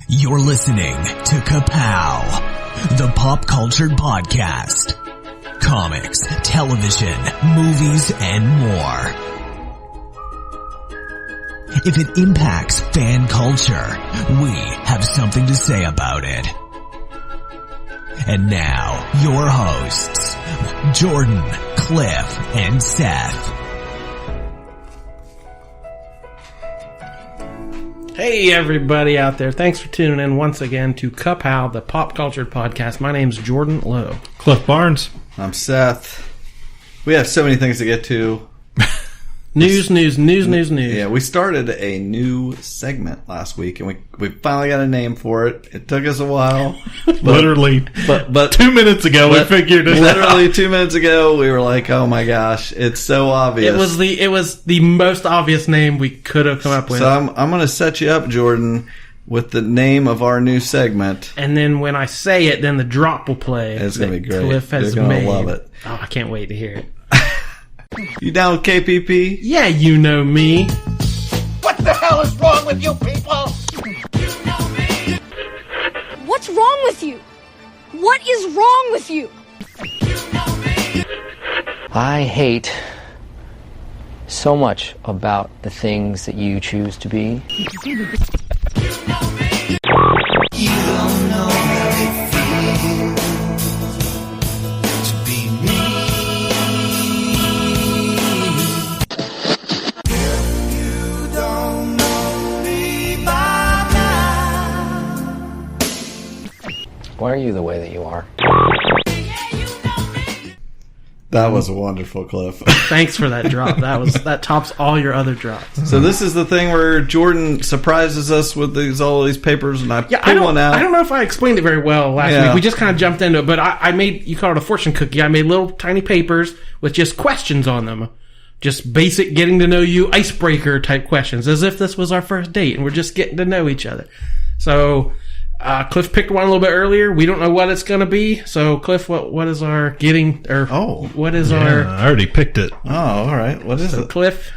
You're listening to Ka-Pow, the pop culture podcast. Comics, television, movies, and more. If it impacts fan culture, we have something to say about it. And now, your hosts, Jordan, Cliff, and Seth. Hey everybody out there, thanks for tuning in once again to Ka-Pow, the pop culture podcast. My name's Jordan Lowe. Cliff Barnes. I'm Seth. We have so many things to get to. News. Yeah, we started a new segment last week, and we finally got a name for it. It took us a while. Literally, but 2 minutes ago we figured it out. Literally 2 minutes ago, we were like, "Oh my gosh, it's so obvious." It was the most obvious name we could have come up with. So I'm going to set you up, Jordan, with the name of our new segment. And then when I say it, then the drop will play. It's going to be great. Cliff has You're going made. to love it. Oh, I can't wait to hear it. You down with KPP? Yeah, you know me. What the hell is wrong with you people? What's wrong with you? What is wrong with you? I hate so much about the things that you choose to be. You don't know how it feels to be me. You don't know me by now. Why are you the way that you are? That was wonderful, Cliff. Thanks for that drop. That tops all your other drops. So this is the thing where Jordan surprises us with all these papers, and I pull one out. I don't know if I explained it very well last week. We just kind of jumped into it, but I made, you call it a fortune cookie. I made little tiny papers with just questions on them. Just basic getting to know you, icebreaker type questions, as if this was our first date and we're just getting to know each other. So Cliff picked one a little bit earlier. We don't know what it's going to be. So Cliff, what is our getting, or what is our... I already picked it. Oh, all right. What is it? Cliff?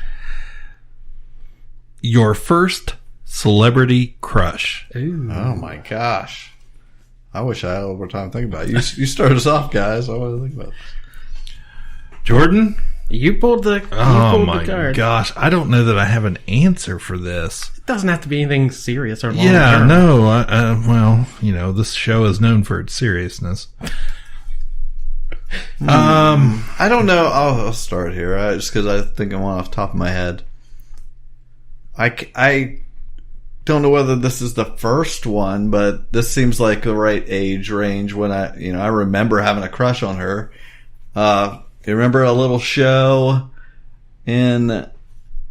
Your first celebrity crush. Ooh. Oh my gosh. I wish I had a little more time to think about it. You start us off, guys. I want to think about it. Jordan? You pulled the card. Gosh. I don't know that I have an answer for this. It doesn't have to be anything serious or long Yeah, term. no. Well, this show is known for its seriousness. I don't know. I'll start here, just because I think I'm off the top of my head. I don't know whether this is the first one, but this seems like the right age range when I remember having a crush on her. You remember a little show in the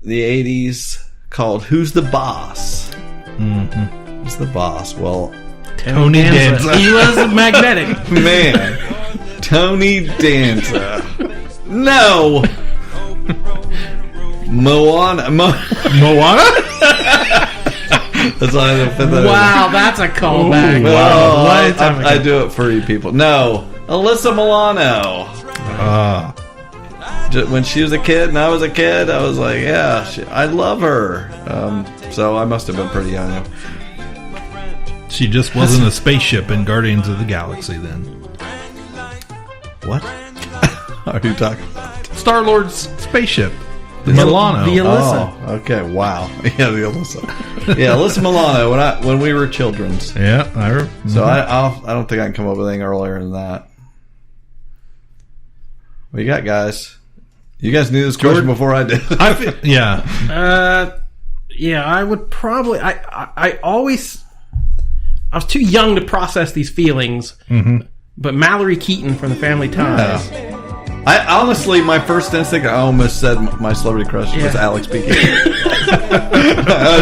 80s called Who's the Boss? Mm-hmm. Who's the boss? Well, Tony Danza. He was magnetic. Man, Tony Danza. No. Moana? That's all I fit that Wow, that's a callback. Well, I do it for you people. No, Alyssa Milano. When she was a kid and I was a kid, I was like, yeah, I love her. So I must have been pretty young. She just wasn't a spaceship in Guardians of the Galaxy then. What are you talking about? Star-Lord's spaceship. Milano. The Alyssa. Oh, okay, wow. Yeah, the Alyssa. Yeah, Alyssa Milano when we were children's. Yeah. So I don't think I can come up with anything earlier than that. What you got, guys? You guys knew this question before I did. Yeah. I would probably... I was too young to process these feelings, but Mallory Keaton from the Family Ties. Yeah. I honestly, my first instinct, I almost said my celebrity crush was Alex P. Keaton.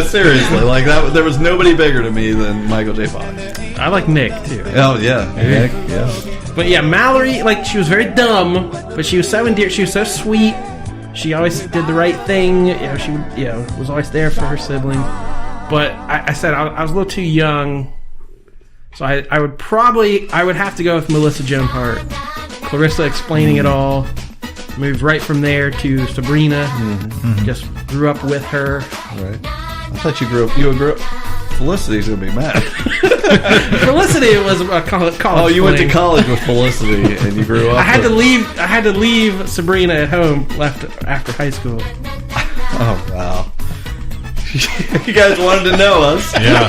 Seriously, like that. There was nobody bigger to me than Michael J. Fox. I like Nick, too. Oh, yeah. Nick, yeah. But yeah, Mallory, she was very dumb, but she was so endearing. She was so sweet. She always did the right thing. She was always there for her sibling. But I said I was a little too young, so I would have to go with Melissa Joan Hart. Clarissa explaining it all. Moved right from there to Sabrina. Just grew up with her. Right. I thought you grew up. Felicity's gonna be mad. Felicity was a college. Oh, you went to fling. college with Felicity, and you grew up. I had with... to leave Sabrina at home. Left after high school. Oh wow! You guys wanted to know us. Yeah.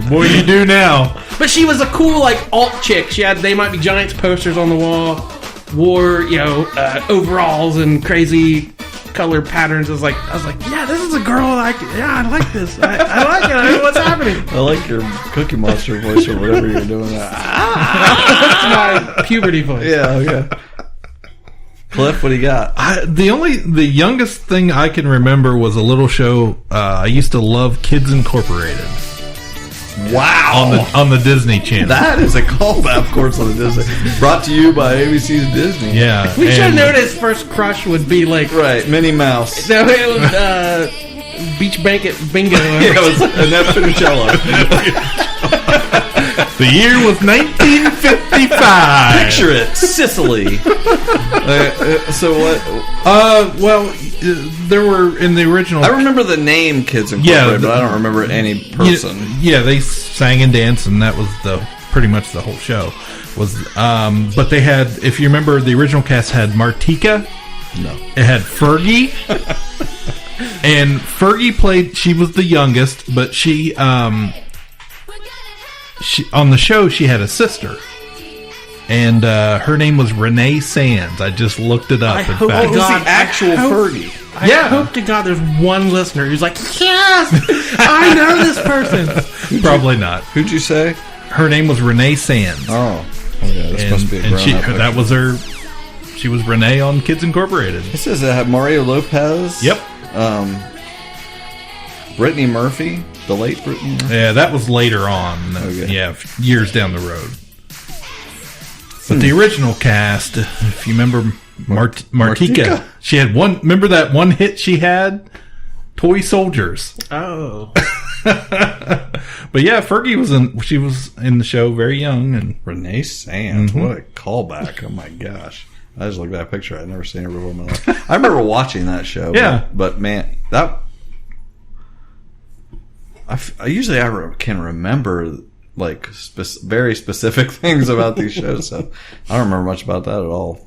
Boy, you do now. But she was a cool like alt chick. She had They Might Be Giants posters on the wall. Wore overalls and crazy color patterns. I was like, yeah, this is a girl. I like this. I like it. I know what's happening. I like your Cookie Monster voice or whatever you're doing. That's my puberty voice. Yeah. Cliff, what do you got? The youngest thing I can remember was a little show. I used to love Kids Incorporated. Wow. On the Disney Channel. That is a callback, of course, on the Disney. Brought to you by ABC's Disney. Yeah. We should have known his first crush would be like... Right, Minnie Mouse. No, it was Beach Banquet Bingo. Yeah, it was Annette Funicello. The year was 1955. Picture it, Sicily. So what? There were in the original. I remember the name Kids Incorporated, but I don't remember any person. Yeah, they sang and danced, and that was pretty much the whole show. But they had, if you remember, the original cast had Martika. No, it had Fergie, and Fergie played. She was the youngest, but she on the show she had a sister, and her name was Renee Sands. I just looked it up. I hope it was the actual Fergie. I hope to God there's one listener who's like, yes, I know this person. Probably not. Who'd you say? Her name was Renee Sands. Oh, yeah, that's supposed to be a grown-up. That was her. She was Renee on Kids Incorporated. It says it had Mario Lopez. Yep. Brittany Murphy, the late Brittany Murphy. Yeah, that was later on. Okay. Yeah, years down the road. But the original cast, if you remember Martika, she had one. Remember that one hit she had? Toy Soldiers. Oh. But yeah, Fergie was in the show very young, and Renee Sands. What a callback! Oh my gosh! I just looked at that picture. I'd never seen her before in my life. I remember watching that show. Yeah, but man, that I usually can remember like very specific things about these shows. So I don't remember much about that at all.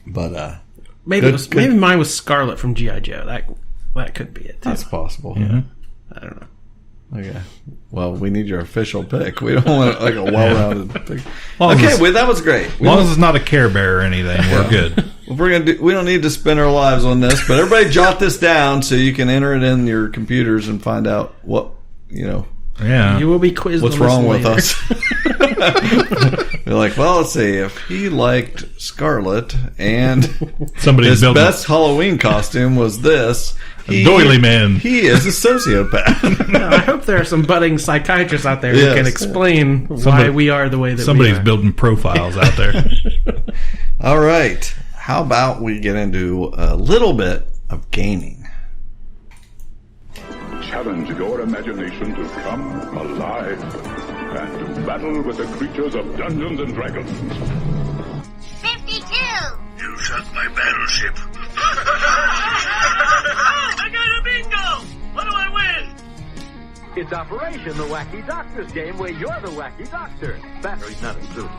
But maybe mine was Scarlet from G.I. Joe. That could be it too. That's possible. Mm-hmm. I don't know. Okay. Well, we need your official pick. We don't want like a well-rounded pick. Okay, that was great. As long as it's not a Care Bear or anything, we're good. We don't need to spend our lives on this, but everybody jot this down so you can enter it in your computers and find out what Yeah, you will be quizzed. What's wrong with us? You're like, well, let's see. If he liked Scarlet and his best Halloween costume was this. Doily Man. He is a sociopath. I hope there are some budding psychiatrists out there who can explain why we are the way that we are. Somebody's building profiles out there. All right. How about we get into a little bit of gaming? Challenge your imagination to come alive and to battle with the creatures of Dungeons and Dragons. 52! You shot my battleship. I got a bingo! What do I win? It's Operation the Wacky Doctor's game where you're the Wacky Doctor. Batteries not included.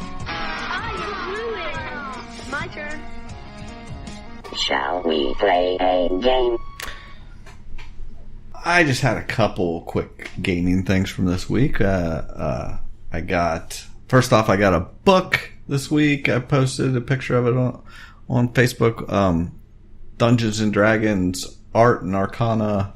My turn. Shall we play a game? I just had a couple quick gaming things from this week. First off, I got a book this week. I posted a picture of it on Facebook. Dungeons and Dragons Art and Arcana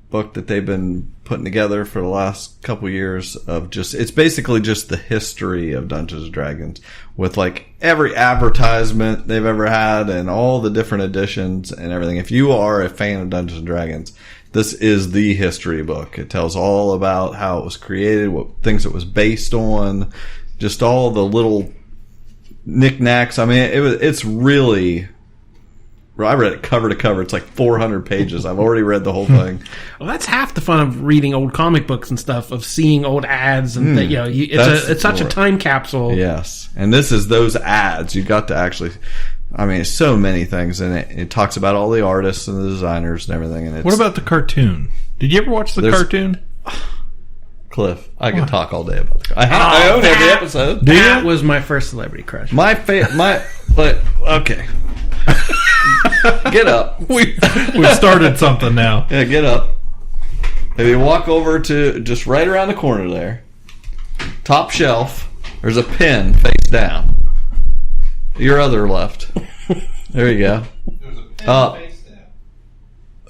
book that they've been putting together for the last couple years of it's basically just the history of Dungeons and Dragons with like every advertisement they've ever had and all the different editions and everything. If you are a fan of Dungeons and Dragons, this is the history book. It tells all about how it was created, what things it was based on, just all the little knickknacks. I mean, it's really... I read it cover to cover. It's like 400 pages. I've already read the whole thing. Well, that's half the fun of reading old comic books and stuff, of seeing old ads and it's such a time capsule. Yes, and this is those ads. You got to actually. I mean, it's so many things in it. It talks about all the artists and the designers and everything. And what about the cartoon? Did you ever watch the cartoon? Cliff, I can talk all day about it. I own every episode. That was my first celebrity crush. Okay. Get up. We started something now. Yeah, get up. If you walk over to just right around the corner there, top shelf, there's a pen face down. Your other left. There you go. There's a pen face down.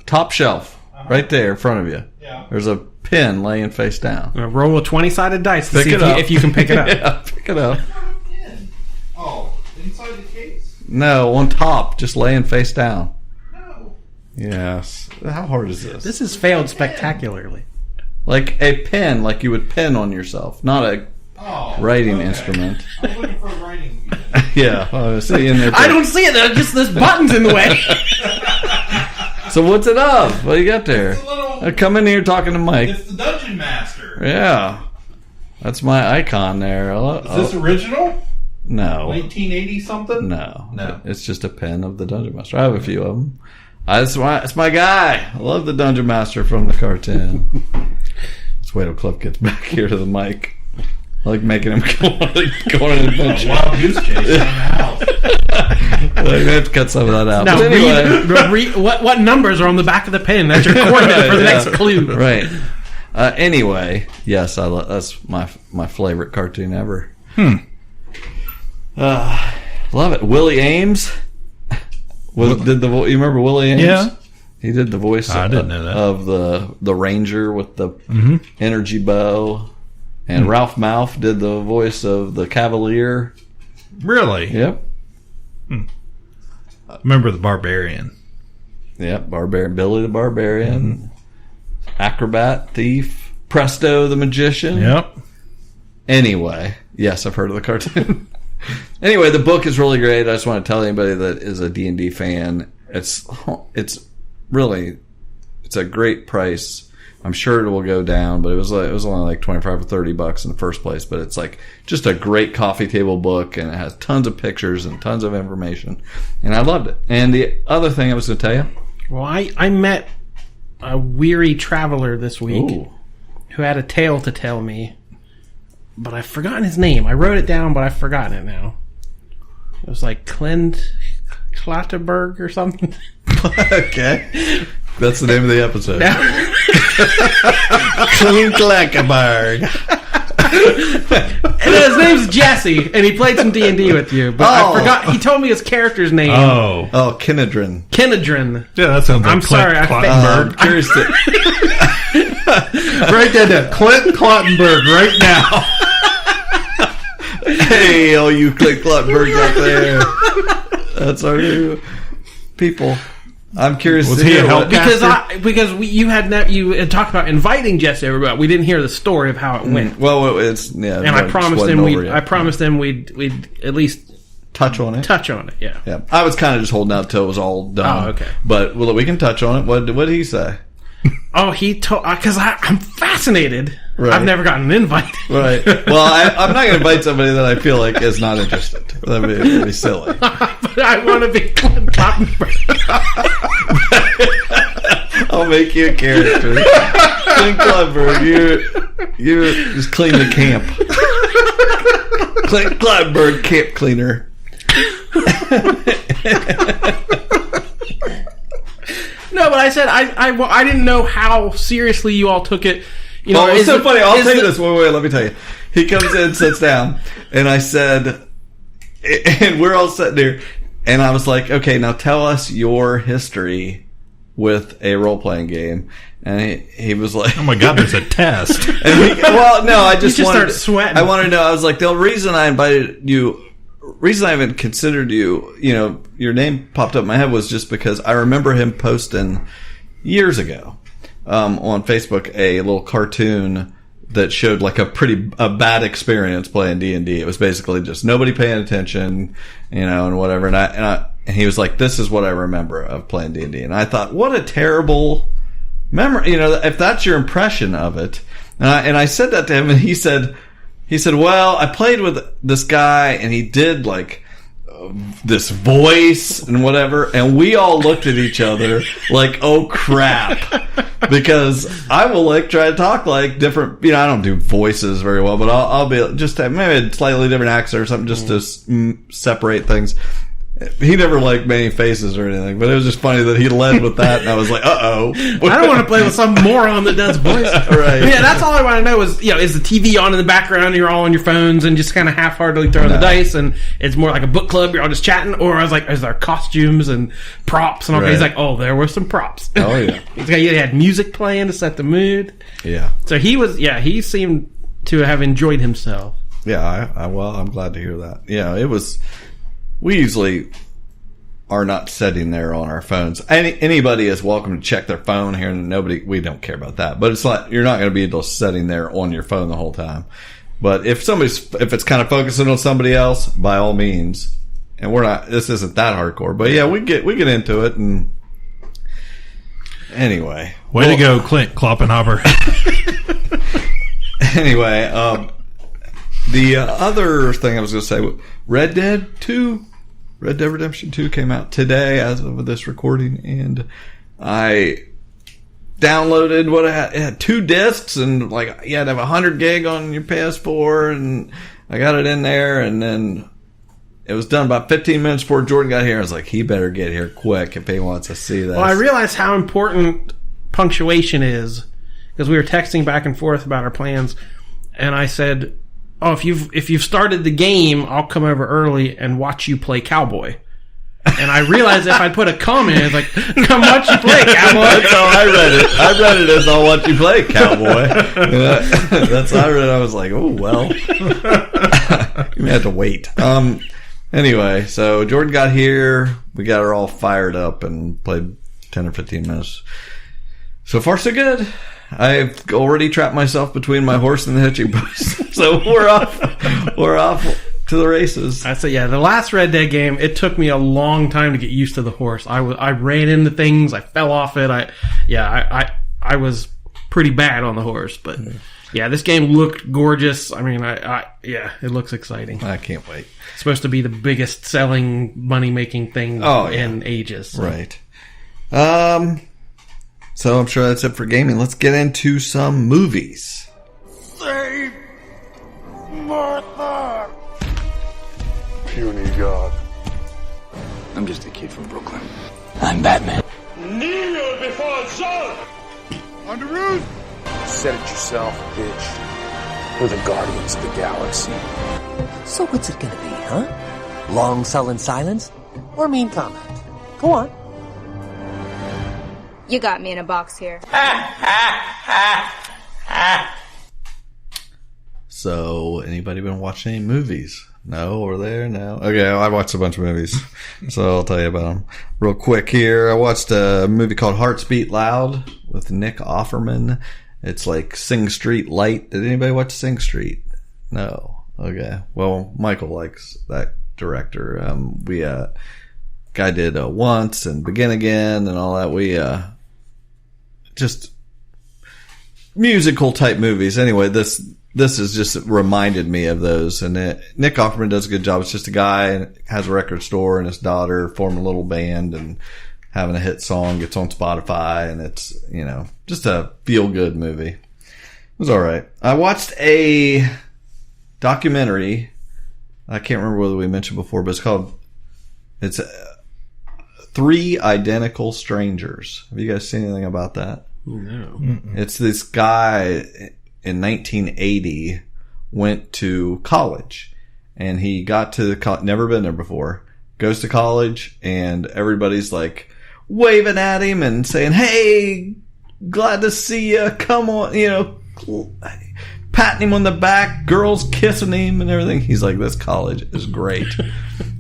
Top shelf, right there in front of you. Yeah. There's a pen laying face down. Roll a 20-sided dice to Pick see it up. if you can pick it up. Yeah, pick it up. Oh, inside the case? No, on top, just laying face down. No. Yes. How hard is this? This has failed spectacularly. Like a pen, like you would pen on yourself, not a writing instrument. I was looking for a writing. Yeah, see in there. I don't see it. There's just this button's in the way. So what's it of? What do you got there? It's a little. Come in here talking to Mike. It's the Dungeon Master. Yeah, that's my icon there. Is this original? No. 1980 something? No. It's just a pen of the Dungeon Master. I have a few of them. It's my guy. I love the Dungeon Master from the cartoon. Let's wait till Cliff gets back here to the mic. I like making him go on an adventure. Wild goose chase around the house. We have to cut some of that out. Now, But anyway, read what numbers are on the back of the pen? That's your coordinate for the next clue. Right. Anyway, yes, that's my favorite cartoon ever. Love it. Willie Ames. You remember Willie Ames? Yeah. He did the voice I didn't know that. of the ranger with the energy bow. And Ralph Mouth did the voice of the Cavalier. Really? Yep. Remember the Barbarian? Yep. Barbarian. Billy the Barbarian. Acrobat, Thief. Presto the Magician. Yep. Anyway. Yes, I've heard of the cartoon. Anyway, the book is really great. I just want to tell anybody that is a D&D fan, it's a great price. I'm sure it will go down, but it was only like $25 or $30 in the first place. But it's like just a great coffee table book, and it has tons of pictures and tons of information, and I loved it. And the other thing I was going to tell you, well, I met a weary traveler this week who had a tale to tell me, but I've forgotten his name. I wrote it down, but I've forgotten it now. It was like Klatanberg or something. Okay. That's the name of the episode. Klatanberg. And his name's Jesse, and he played some D&D with you, but I forgot. He told me his character's name. Oh, Kinedrin. Yeah, that sounds like I'm sorry, Klatanberg. I'm curious to... Write that down. Clint Klatanberg right now. Hey, all you Klatanbergs out there. That's our new people. I'm curious Was to he hear a help you had talked about inviting Jesse over, but we didn't hear the story of how it went. Well, it's and I promised him we'd at least touch on it. Yeah. I was kind of just holding out till it was all done. Oh, okay. But we can touch on it. What did he say? Oh, he told because I'm fascinated. Right. I've never gotten an invite. Right. Well, I'm not going to invite somebody that I feel like is not interested. That'd be silly. But I want to be Clint Klatanberg. I'll make you a character. Clint Klatanberg, you just clean the camp. Clint Klatanberg, camp cleaner. No, but I said I didn't know how seriously you all took it. You know, it's so funny. I'll tell you this. Wait, let me tell you. He comes in, sits down, and I said, and we're all sitting there, and I was like, okay, now tell us your history with a role-playing game. And he was like, oh my God, there's a test. And I just started sweating. I wanted to know. I was like, the reason I invited you, reason I even considered you, your name popped up in my head was just because I remember him posting years ago on Facebook a little cartoon that showed like a bad experience playing D&D. It was basically just nobody paying attention, and whatever. And he was like, "This is what I remember of playing D&D." And I thought, what a terrible memory. If that's your impression of it. And I said that to him, and he said, "Well, I played with this guy, and he did like this voice and whatever, and we all looked at each other like, oh crap, because I will like try to talk like different, I don't do voices very well, but I'll be just maybe a slightly different accent or something just to separate things. He never like made faces or anything, but it was just funny that he led with that, and I was like, uh-oh. I don't want to play with some moron that does voice. Right. Yeah, that's all I want to know is, is the TV on in the background and you're all on your phones and just kind of half-heartedly throwing the dice, and it's more like a book club, you're all just chatting, or I was like, is there costumes and props and all that? He's like, oh, there were some props. Oh, yeah. He had music playing to set the mood. Yeah. So he seemed to have enjoyed himself. Yeah, I'm glad to hear that. Yeah, it was... We usually are not sitting there on our phones. Anybody is welcome to check their phone here, and we don't care about that. But it's like, you're not going to be able to sitting there on your phone the whole time. But if it's kind of focusing on somebody else, by all means. And this isn't that hardcore. But yeah, we get into it, and anyway. Way to go, Clint Kloppenhopper. Anyway, the other thing I was going to say, Red Dead Redemption 2 came out today as of this recording, and I downloaded what it had 2 discs, and like you had to have 100 gig on your PS4, and I got it in there, and then it was done about 15 minutes before Jordan got here. I was like, he better get here quick if he wants to see this. Well, I realized how important punctuation is, because we were texting back and forth about our plans, and I said, oh, if you've started the game, I'll come over early and watch you play cowboy. And I realized if I put a comment, it's like, come watch you play cowboy. That's how I read it. I read it as I'll watch you play cowboy. That's how I read it. I was like, oh, well. You had to wait. Anyway, so Jordan got here. We got her all fired up and played 10 or 15 minutes. So far, so good. I've already trapped myself between my horse and the hitching post. So we're off to the races. I said, yeah, the last Red Dead game, it took me a long time to get used to the horse. I ran into things, I fell off it. I was pretty bad on the horse, but yeah, this game looked gorgeous. I mean, it looks exciting. I can't wait. It's supposed to be the biggest selling, money making thing in ages. So. Right. So I'm sure that's it for gaming. Let's get into some movies. Save Martha! Puny God. I'm just a kid from Brooklyn. I'm Batman. Kneel before Zod! On the roof! Said it yourself, bitch. We're the Guardians of the Galaxy. So what's it gonna be, huh? Long sullen silence? Or mean comment? Go on. You got me in a box here. So, anybody been watching any movies? No, over there? No. Okay, I watched a bunch of movies, so I'll tell you about them real quick here. I watched a movie called Hearts Beat Loud with Nick Offerman. It's like Sing Street Light. Did anybody watch Sing Street? No. Okay. Well, Michael likes that director. Guy did Once and Begin Again and all that. We just musical type movies. Anyway, this has just reminded me of those. And Nick Offerman does a good job. It's just a guy has a record store, and his daughter form a little band and having a hit song, gets on Spotify, and it's, just a feel good movie. It was all right. I watched a documentary. I can't remember whether we mentioned before, but it's 3 Identical Strangers. Have you guys seen anything about that? No. It's this guy in 1980 went to college, and he got to never been there before, goes to college, and everybody's like waving at him and saying, hey, glad to see you, come on, patting him on the back, girls kissing him and everything. He's like, this college is great.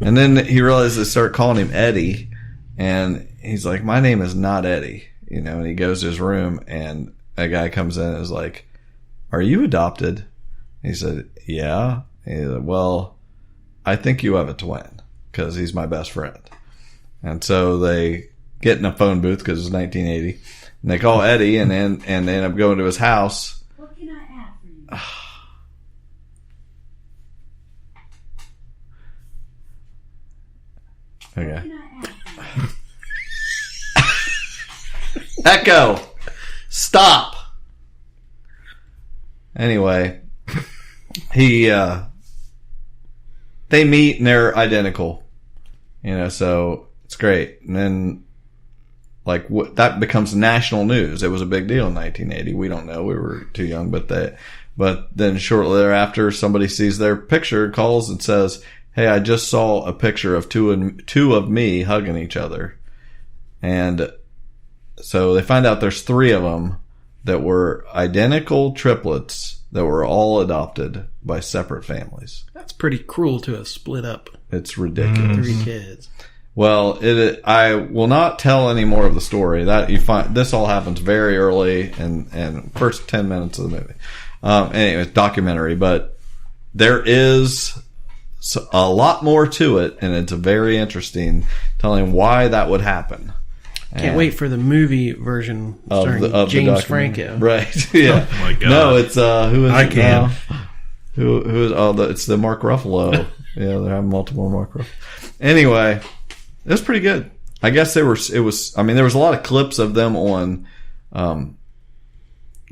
And then he realized they start calling him Eddie, and he's like, my name is not Eddie. And he goes to his room, and a guy comes in and is like, are you adopted? He said, yeah. He said, well, I think you have a twin, because he's my best friend. And so they get in a phone booth, because it's 1980, and they call Eddie, and they end up going to his house. What can I add for you? Okay. Echo! Stop! Anyway, they meet and they're identical. So it's great. And then, that becomes national news. It was a big deal in 1980. We don't know. We were too young, but then shortly thereafter, somebody sees their picture, calls and says, "Hey, I just saw a picture of two of me hugging each other." And so they find out there's 3 of them that were identical triplets that were all adopted by separate families. That's pretty cruel to have split up. It's ridiculous. 3 kids. Well, I will not tell any more of the story. That you find this all happens very early and first 10 minutes of the movie. Anyway, it's documentary, but there is a lot more to it, and it's very interesting, telling why that would happen. Can't wait for the movie version starring James Franco. Right? Yeah. Oh my God. No, it's who is I it can. now? Who is? It's the Mark Ruffalo. Yeah, they're having multiple Mark Ruffalo. Anyway, it was pretty good. I guess there was a lot of clips of them on,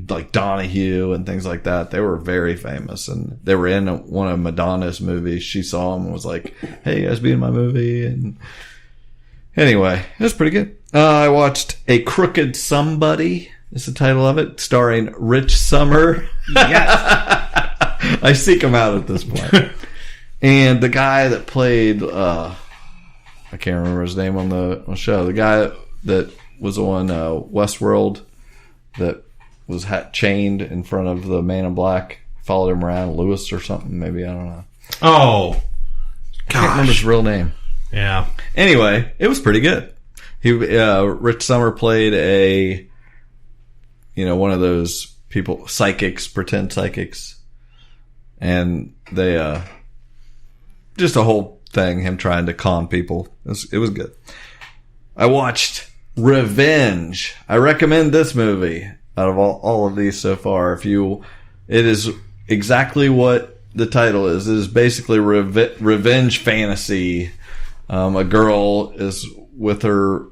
like Donahue and things like that. They were very famous, and they were in one of Madonna's movies. She saw them and was like, "Hey, you guys be in my movie." And anyway, it was pretty good. I watched A Crooked Somebody. Is the title of it, starring Rich Sommer. Yes. I seek him out at this point. And the guy that played, I can't remember his name on the show. The guy that was on Westworld, that was chained in front of the Man in Black, followed him around, Lewis or something. Maybe, I don't know. Oh, gosh. I can't remember his real name. Yeah. Anyway, it was pretty good. Rich Sommer played one of those people, psychics, pretend psychics. And they, just a whole thing, him trying to calm people. It was good. I watched Revenge. I recommend this movie out of all of these so far. It is exactly what the title is. It is basically revenge fantasy. A girl is with her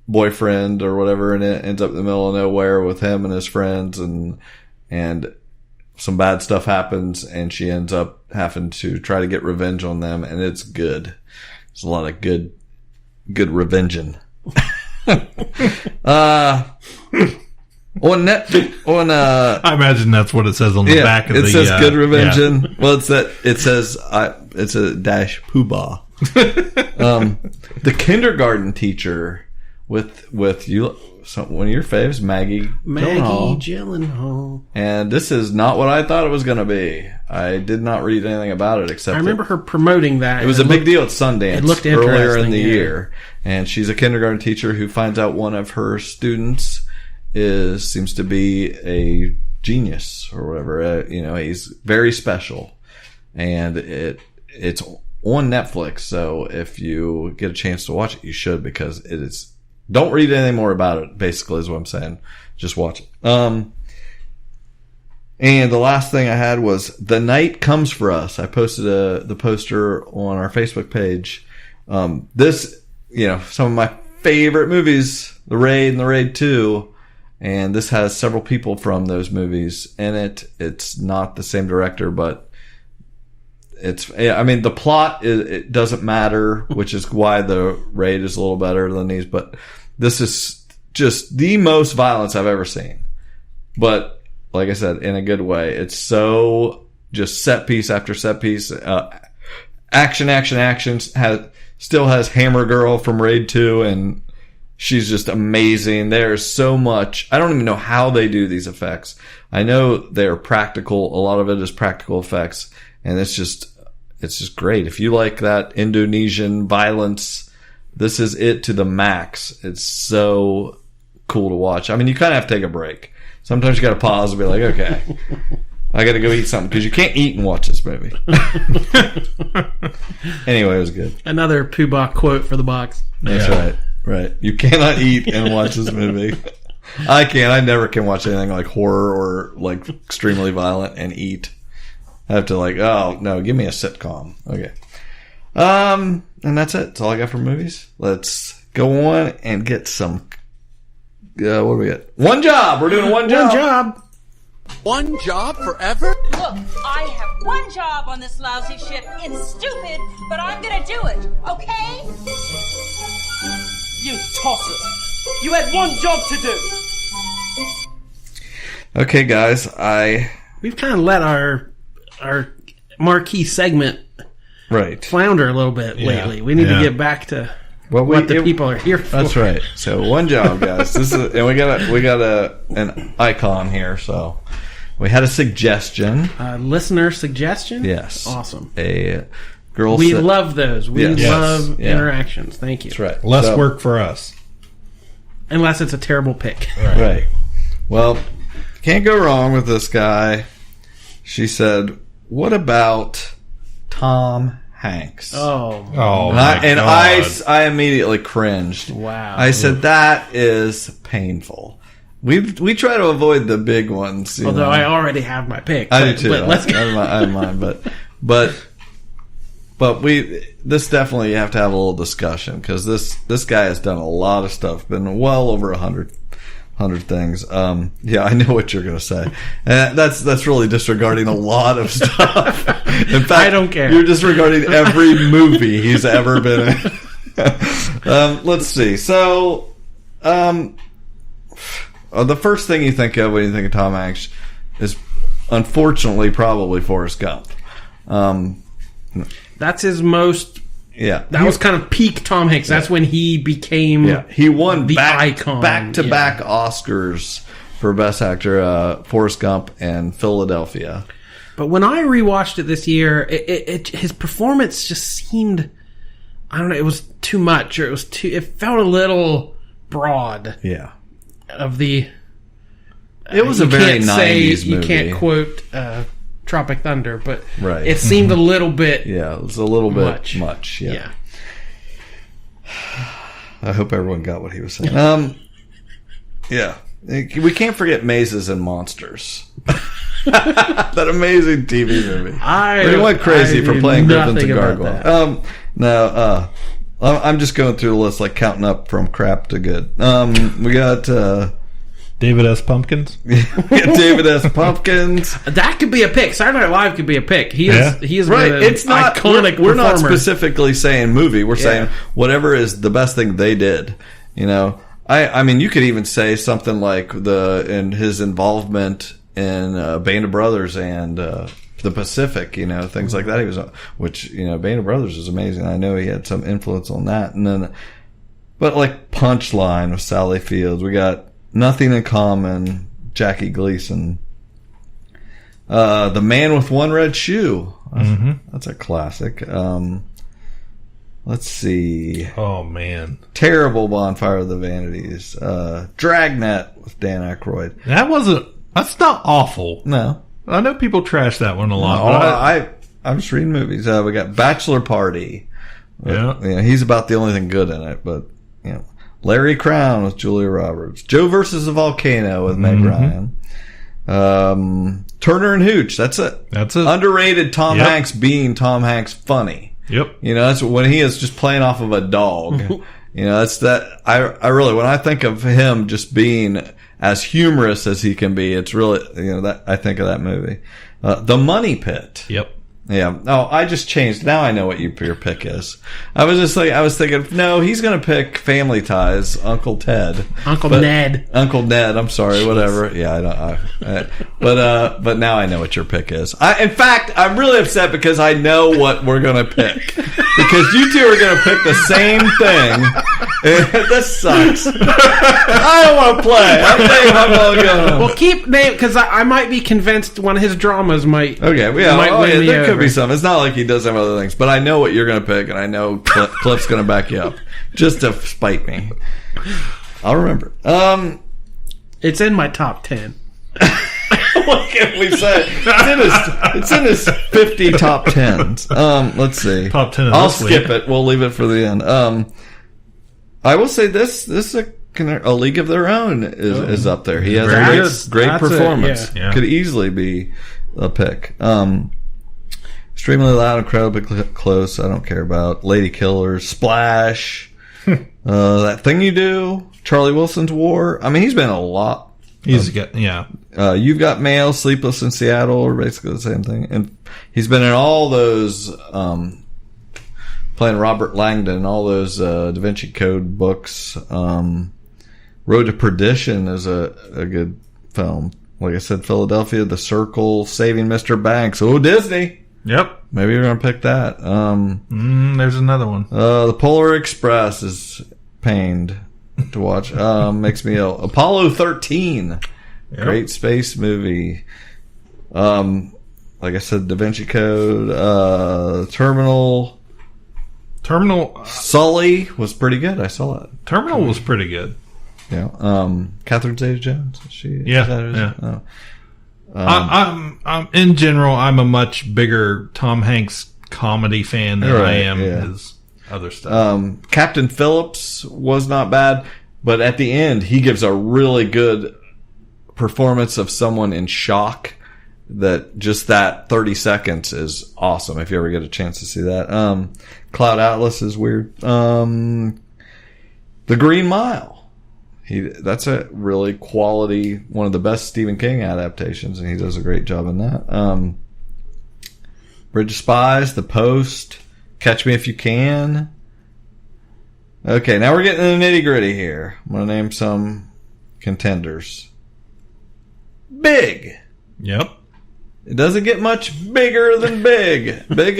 boyfriend or whatever, and it ends up in the middle of nowhere with him and his friends, and some bad stuff happens, and she ends up having to try to get revenge on them, and it's good. There's a lot of good revenging. I imagine that's what it says on the back of it says good revenging. Yeah. Well, it's a dash Poobah. The kindergarten teacher with you, one of your faves, Maggie Gyllenhaal. And this is not what I thought it was going to be. I did not read anything about it except I remember her promoting that. It was a big deal at Sundance. It looked earlier in the year, and she's a kindergarten teacher who finds out one of her students seems to be a genius or whatever. He's very special, and it's on Netflix. So if you get a chance to watch it, you should, because it is. Don't read anything more about it, basically, is what I'm saying. Just watch it. And the last thing I had was The Night Comes for Us. I posted the poster on our Facebook page. This, some of my favorite movies, The Raid and The Raid 2. And this has several people from those movies in it. It's not the same director, but the plot it doesn't matter, which is why The Raid is a little better than these, but this is just the most violence I've ever seen. But like I said, in a good way. It's so just set piece after set piece. Action. Still has Hammer Girl from Raid 2, and she's just amazing. There's so much. I don't even know how they do these effects. I know they're practical. A lot of it is practical effects, and it's just great. If you like that Indonesian violence, this is it to the max. It's so cool to watch. I mean, you kind of have to take a break. Sometimes you got to pause and be like, okay, I got to go eat something, because you can't eat and watch this movie. Anyway, it was good. Another Poobah quote for the box. That's right. Right. You cannot eat and watch this movie. I can't. I never can watch anything like horror or like extremely violent and eat. I have to oh, no, give me a sitcom. Okay. And that's it. That's all I got for movies. Let's go on and get some. What do we get? One job. We're doing one job. One job forever? Look, I have one job on this lousy ship. It's stupid, but I'm gonna do it, okay? You tosser. You had one job to do. Okay, guys. We've kind of let our marquee segment flounder a little bit lately. We need to get back to what the people are here for. That's right. So one job, guys. And we got an icon here. So we had a suggestion, listener suggestion. Yes, awesome. A girl. We love those. We love interactions. Thank you. That's right. Less work for us, unless it's a terrible pick. Right. Well, can't go wrong with this guy. She said, "What about Tom Hanks?" Oh, and I immediately cringed. Wow. I said that is painful. We try to avoid the big ones. Although I already have my pick. I do too. But let's go. I have mine, but this definitely you have to have a little discussion because this guy has done a lot of stuff, been well over 100 things. Yeah, I know what you're going to say. That's really disregarding a lot of stuff. In fact, I don't care. You're disregarding every movie he's ever been in. Let's see. So, the first thing you think of when you think of Tom Hanks is, unfortunately, probably Forrest Gump. That's his most. Yeah, that was kind of peak Tom Hanks. That's when he became. Yeah, he won the icon, back-to-back Oscars for Best Actor. Forrest Gump and Philadelphia. But when I rewatched it this year, his performance just seemed. I don't know. It was too much, or it felt a little broad. Yeah. Of the. It was a very 90s movie. You can't quote Tropic Thunder, but right. It seemed a little bit. Yeah, it was a little bit much. Yeah. I hope everyone got what he was saying. Yeah. We can't forget Mazes and Monsters. That amazing TV movie. We went crazy for playing Griffin to Gargoyle. I'm just going through the list, like counting up from crap to good. We got David S. Pumpkins. We got David S. Pumpkins. That could be a pick. Saturday Night Live could be a pick. He is right. It's not iconic. We're not specifically saying movie. We're saying whatever is the best thing they did. You know, I mean, you could even say something like in his involvement in Band of Brothers and the Pacific, you know, things like that. He was, which, you know, Band of Brothers is amazing. I know he had some influence on that. And then, but like Punchline with Sally Fields, we got Nothing in Common, Jackie Gleason, The Man with One Red Shoe. That's a classic. Let's see. Oh man, Terrible, Bonfire of the Vanities, Dragnet with Dan Aykroyd. That's not awful. No. I know people trash that one a lot. No, I'm just reading movies. We got Bachelor Party. Yeah. He's about the only thing good in it, but, you know. Larry Crown with Julia Roberts. Joe versus the Volcano with Meg Ryan. Turner and Hooch. That's it. Underrated Tom Hanks being Tom Hanks funny. Yep. You know, that's when he is just playing off of a dog. You know, that's that. I really, when I think of him just being as humorous as he can be, it's really, you know, that I think of that movie. The Money Pit. Yep. Yeah. Oh, I just changed. Now I know what your pick is. I was thinking, no, he's going to pick Family Ties, Uncle Ted. Ned. Uncle Ned. I'm sorry, Jeez. Whatever. Yeah, but now I know what your pick is. In fact, I'm really upset because I know what we're going to pick. Because you two are going to pick the same thing. This sucks. I don't want to play. I'm thinking I'm going to go home. Well, keep name, because I might be convinced one of his dramas might. Okay, yeah, there could be some. It's not like he does have other things, but I know what you're going to pick, and I know Cliff's going to back you up, just to spite me. I'll remember. It's in my top 10. What can we say? It's in his 50 top 10s. Let's see. Top 10. I'll skip it. We'll leave it for the end. I will say this is a League of Their Own is up there. He has a great performance. Yeah. Could easily be a pick. Extremely Loud, Incredibly Close, I don't care about. Lady Killers, Splash, That Thing You Do, Charlie Wilson's War. I mean, he's been in a lot. He's got, yeah. You've Got Mail, Sleepless in Seattle are basically the same thing. And he's been in all those, playing Robert Langdon, all those Da Vinci Code books. Road to Perdition is a good film. Like I said, Philadelphia, The Circle, Saving Mr. Banks. Oh, Disney. Yep. Maybe you're going to pick that. There's another one. The Polar Express is pained to watch. Makes me ill. Apollo 13. Yep. Great space movie. Like I said, Da Vinci Code. Terminal. Sully was pretty good. I saw it. Terminal was pretty good. Yeah. Catherine Zeta-Jones. I'm in general, I'm a much bigger Tom Hanks comedy fan than I am his other stuff. Captain Phillips was not bad, but at the end, he gives a really good performance of someone in shock. That just that 30 seconds is awesome. If you ever get a chance to see that. Cloud Atlas is weird. The Green Mile. That's a really quality, one of the best Stephen King adaptations, and he does a great job in that. Bridge of Spies, The Post, Catch Me If You Can. Okay, now we're getting in the nitty gritty here. I'm going to name some contenders. Big. Yep. It doesn't get much bigger than Big. Big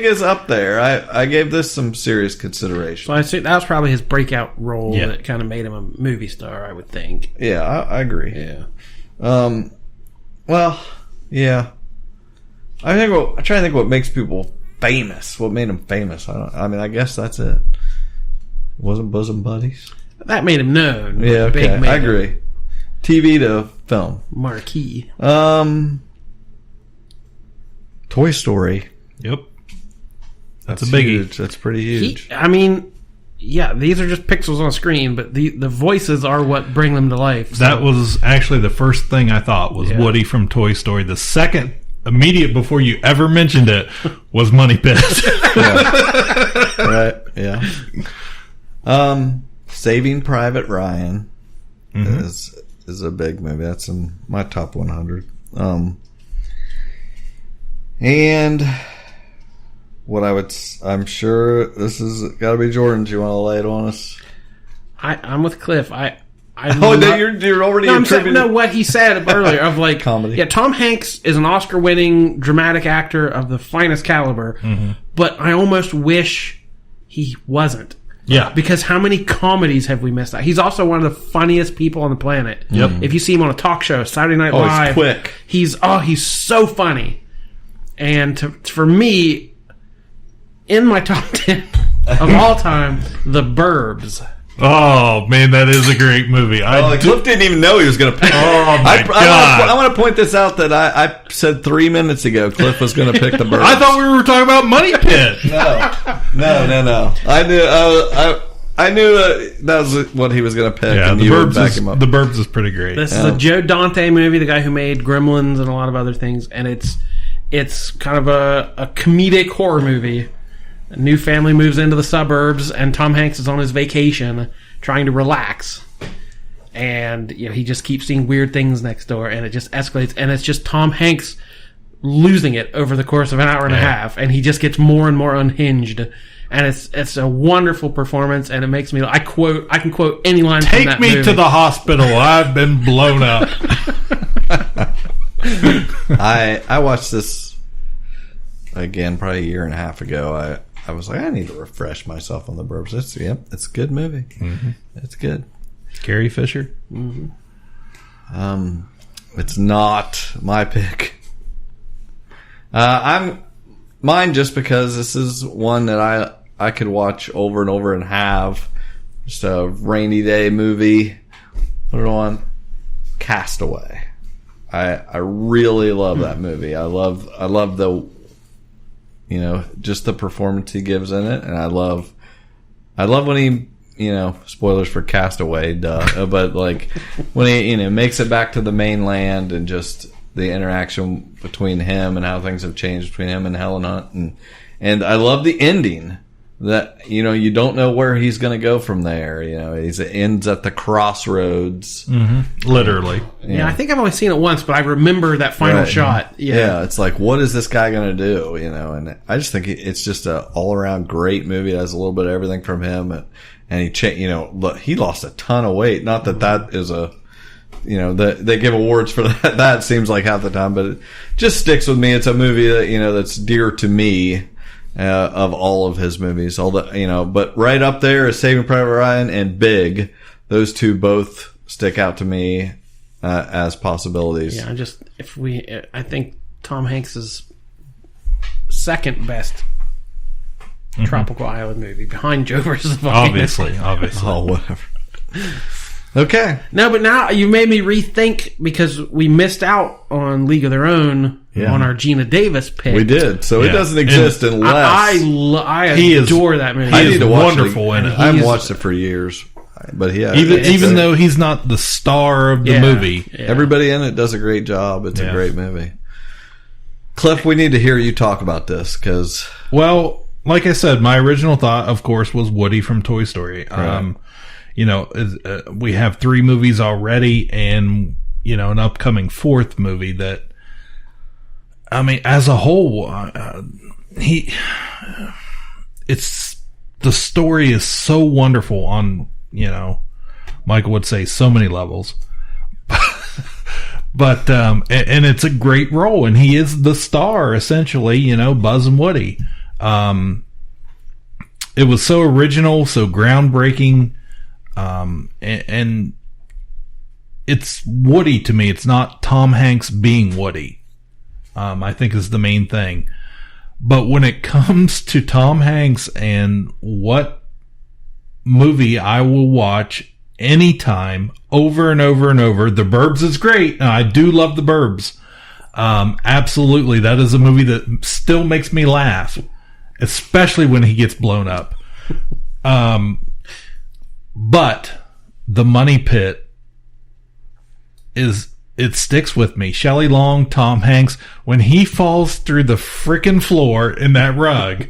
is up there. I gave this some serious consideration. So I see that was probably his breakout role that kind of made him a movie star, I would think. Yeah, I agree. Yeah. Well, yeah. I'm trying to think what makes people famous. What made him famous? I guess that's it. Wasn't Bosom Buddies? That made him known. Yeah, okay. I agree. TV to film. Marquee. Toy Story. Yep. That's a biggie. Huge. That's pretty huge. These are just pixels on a screen, but the voices are what bring them to life. So. That was actually the first thing I thought was Woody from Toy Story. The second, immediate before you ever mentioned it, was Money Pit. Right, yeah. Saving Private Ryan is a big movie. That's in my top 100. And what I'm sure this is got to be Jordan's. You want to lay it on us? I'm with Cliff. You're already attributing. What he said earlier of like comedy. Yeah, Tom Hanks is an Oscar-winning dramatic actor of the finest caliber, but I almost wish he wasn't. Yeah, because how many comedies have we missed out? He's also one of the funniest people on the planet. Yep. If you see him on a talk show, Saturday Night Live, he's quick. He's so funny. And for me, in my top 10 of all time, The Burbs. Oh, man, that is a great movie. Cliff didn't even know he was going to pick it. Oh, my God. I want to point this out that I said 3 minutes ago Cliff was going to pick The Burbs. I thought we were talking about Money Pit. No. I knew that was what he was going to pick. Yeah, and The Burbs is pretty great. This is a Joe Dante movie, the guy who made Gremlins and a lot of other things, and it's kind of a comedic horror movie. A new family moves into the suburbs, and Tom Hanks is on his vacation trying to relax. And he just keeps seeing weird things next door, and it just escalates. And it's just Tom Hanks losing it over the course of an hour and a half, and he just gets more and more unhinged. And it's a wonderful performance, and it makes me. I can quote any line from that movie. Take me to the hospital. I've been blown up. I watched this again probably a year and a half ago. I was like, I need to refresh myself on The Burbs. It's a good movie. It's good. Carrie Fisher. It's not my pick. Mine just because this is one that I could watch over and over and have just a rainy day movie. Put it on. Castaway. I really love that movie. I love the just the performance he gives in it, and I love when he spoilers for Castaway, but like when he makes it back to the mainland and just the interaction between him and how things have changed between him and Helen Hunt, and I love the ending. That, you don't know where he's going to go from there. It ends at the crossroads. Mm-hmm. Literally. Yeah, I think I've only seen it once, but I remember that final shot. Yeah, it's like, what is this guy going to do? And I just think it's just a all around great movie. It has a little bit of everything from him, and he lost a ton of weight. Not that is a, they give awards for that. That seems like half the time, but it just sticks with me. It's a movie that that's dear to me. Of all of his movies, but right up there is Saving Private Ryan and Big. Those two both stick out to me as possibilities. Yeah, I think Tom Hanks's second best tropical island movie behind Joe versus the Volcanoes. Obviously. Oh, whatever. Okay. No, but now you made me rethink because we missed out on League of Their Own on our Gina Davis pick. We did, so it doesn't exist unless I adore that movie. He is wonderful in it. I haven't watched it for years, but even though he's not the star of the movie, everybody in it does a great job. It's a great movie. Cliff, we need to hear you talk about this because, well, like I said, my original thought, of course, was Woody from Toy Story. Right. We have 3 movies already, and an upcoming 4th movie that. I mean, as a whole, the story is so wonderful on, Michael would say so many levels, but, and it's a great role, and he is the star, essentially, Buzz and Woody. It was so original, so groundbreaking, and it's Woody to me. It's not Tom Hanks being Woody. I think is the main thing. But when it comes to Tom Hanks and what movie I will watch anytime, over and over and over, The Burbs is great. I do love The Burbs. Absolutely. That is a movie that still makes me laugh, especially when he gets blown up. But The Money Pit it sticks with me. Shelley Long, Tom Hanks, when he falls through the frickin' floor in that rug.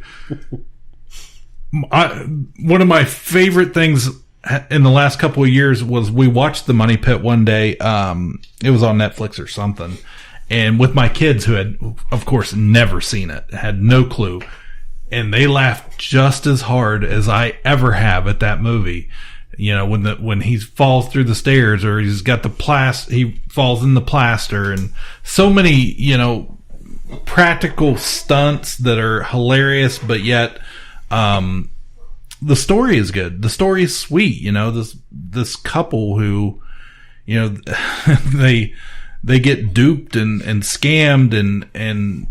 One of my favorite things in the last couple of years was we watched The Money Pit one day. It was on Netflix or something. And with my kids who had, of course, never seen it, had no clue. And they laughed just as hard as I ever have at that movie. When he falls through the stairs, or he's got he falls in the plaster, and so many, practical stunts that are hilarious, but yet, the story is good. The story is sweet. This couple who, they get duped and scammed and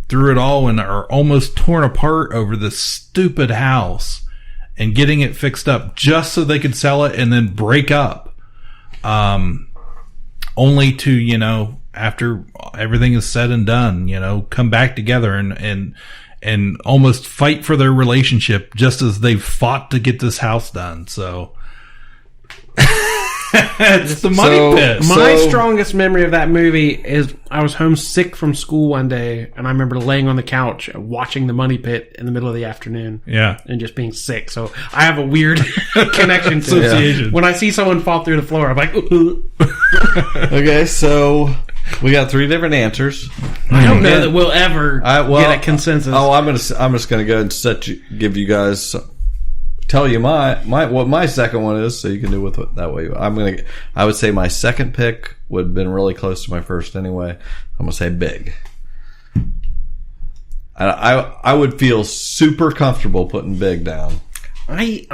through it all, and are almost torn apart over this stupid house. And getting it fixed up just so they could sell it and then break up. Only to, after everything is said and done, come back together and almost fight for their relationship just as they've fought to get this house done. So it's The Money Pit. My strongest memory of that movie is I was homesick from school one day, and I remember laying on the couch watching The Money Pit in the middle of the afternoon. Yeah. And just being sick. So I have a weird connection to it. When I see someone fall through the floor, I'm like, ooh. Okay, so we got 3 different answers. I don't know that we'll ever get a consensus. Oh, I'm just gonna go and give you guys. Tell you what my second one is, so you can do with it that way. I would say my second pick would have been really close to my first anyway. I'm gonna say Big. I would feel super comfortable putting Big down. I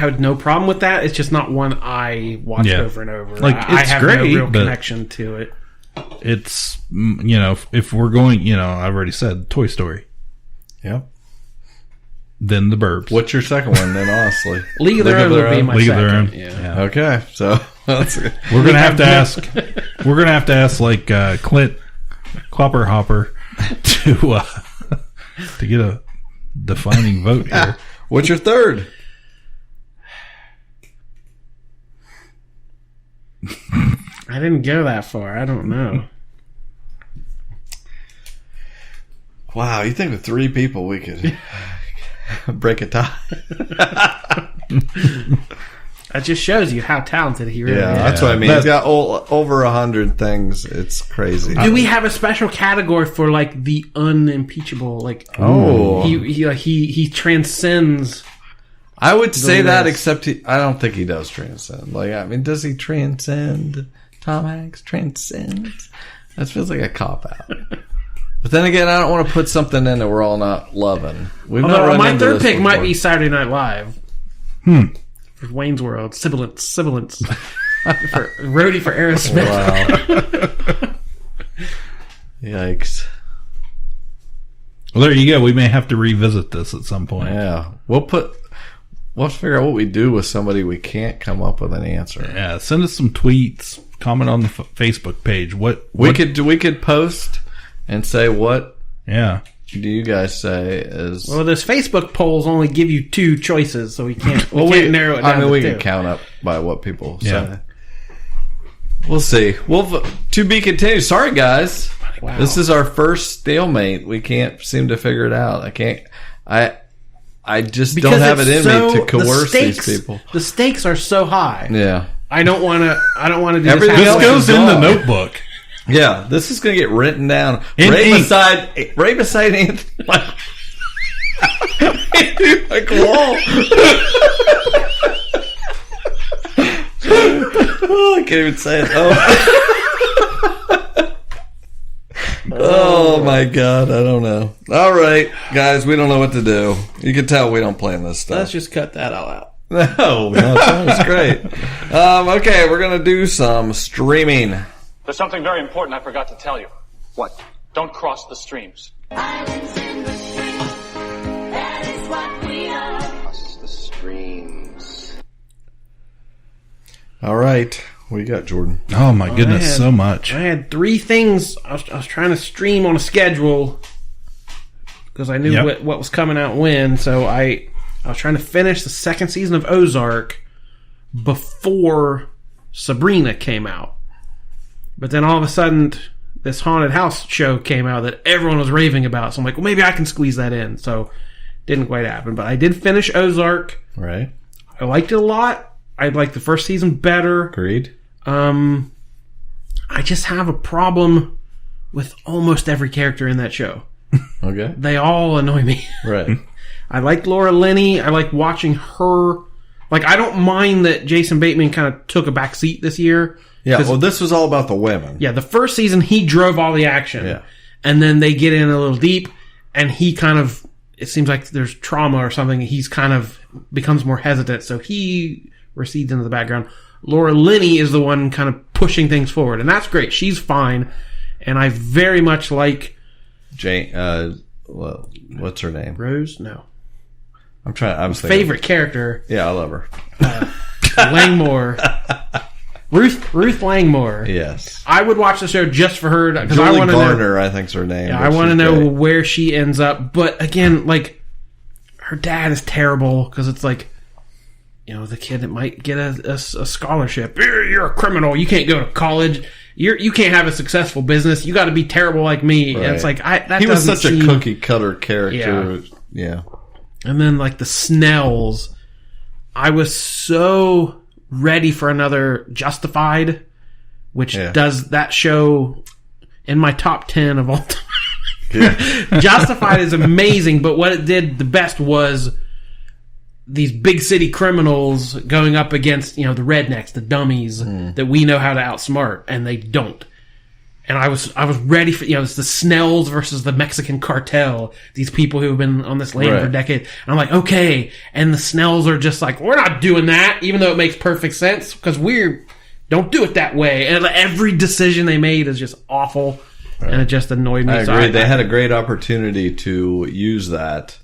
had no problem with that. It's just not one I watched over and over. I have great, no real connection to it. It's if we're going, I've already said Toy Story. Yep. Then The Burbs. What's your second one then, honestly? League of Their Own would be my League second. Of Their Own. Yeah. Okay, so we're gonna have to ask. We're gonna have to ask Clint Clopper Hopper to get a defining vote here. What's your third? I didn't go that far. I don't know. Wow, you think with 3 people we could break a tie? That just shows you how talented he really is. That's what I mean. He's got over 100 things. It's crazy. Do we have a special category for like the unimpeachable? Like, he transcends. I would say that, except I don't think he does transcend. Like, I mean, does he transcend? Tom Hanks transcends? That feels like a cop-out. But then again, I don't want to put something in that we're all not loving. My third pick might be Saturday Night Live. For Wayne's World. Sibilance. Roadie for Aerosmith. Wow. Yikes. Well, there you go. We may have to revisit this at some point. Yeah. We'll figure out what we do with somebody we can't come up with an answer. Yeah. Send us some tweets. Comment on the Facebook page. We could post and say what. Yeah. Do you guys say is... Well, those Facebook polls only give you 2 choices, so we can't narrow it down. I mean, we can count up by what people say. We'll see. To be continued. Sorry, guys. Wow. This is our first stalemate. We can't seem to figure it out. I just don't have it in me to coerce these people. The stakes are so high. Yeah. I don't want to do everything this goes in the notebook. Yeah, this is going to get written down right beside Anthony. Like wall. I can't even say it. Oh my God, I don't know. All right, guys, we don't know what to do. You can tell we don't plan this stuff. Let's just cut that all out. No, that was great. Okay, we're going to do some streaming. There's something very important I forgot to tell you. What? Don't cross the streams. Islands in the stream, that is what we are. Cross the streams. All right, what you got, Jordan? Oh my goodness, so much. I had 3 things I was trying to stream on a schedule because I knew what was coming out when. So I was trying to finish the 2nd season of Ozark before Sabrina came out. But then all of a sudden, this haunted house show came out that everyone was raving about. So I'm like, well, maybe I can squeeze that in. So didn't quite happen. But I did finish Ozark. Right. I liked it a lot. I liked the first season better. Agreed. I just have a problem with almost every character in that show. Okay. They all annoy me. Right. I like Laura Linney. I like watching her. Like, I don't mind that Jason Bateman kind of took a back seat this year. Yeah, well, this was all about the women. Yeah, the first season, he drove all the action. Yeah. And then they get in a little deep, and he kind of, it seems like there's trauma or something. He's kind of becomes more hesitant, so he recedes into the background. Laura Linney is the one kind of pushing things forward, and that's great. She's fine, and I very much like... Jane, what's her name? Rose? No. I'm favorite character. Yeah, I love her. Langmore. Ruth Langmore. Yes. I would watch the show just for her. Julie Garner, I think's her name. Yeah, I want to know where she ends up. But again, like, her dad is terrible because it's like, you know, the kid that might get a scholarship. You're a criminal. You can't go to college. You can't have a successful business. You got to be terrible like me. Right. And it's like, he was such a cookie cutter character. Yeah. And then, like, the Snells. I was so ready for another Justified, which does that show in my top 10 of all time. Yeah. Justified is amazing, but what it did the best was these big city criminals going up against, you know, the rednecks, the dummies that we know how to outsmart, and they don't. And I was ready for, you know, it's the Snells versus the Mexican cartel. These people who have been on this land for decades. And I'm like, okay. And the Snells are just like, we're not doing that, even though it makes perfect sense because don't do it that way. And every decision they made is just awful. Right. And it just annoyed me. I agree. They had a great opportunity to use that,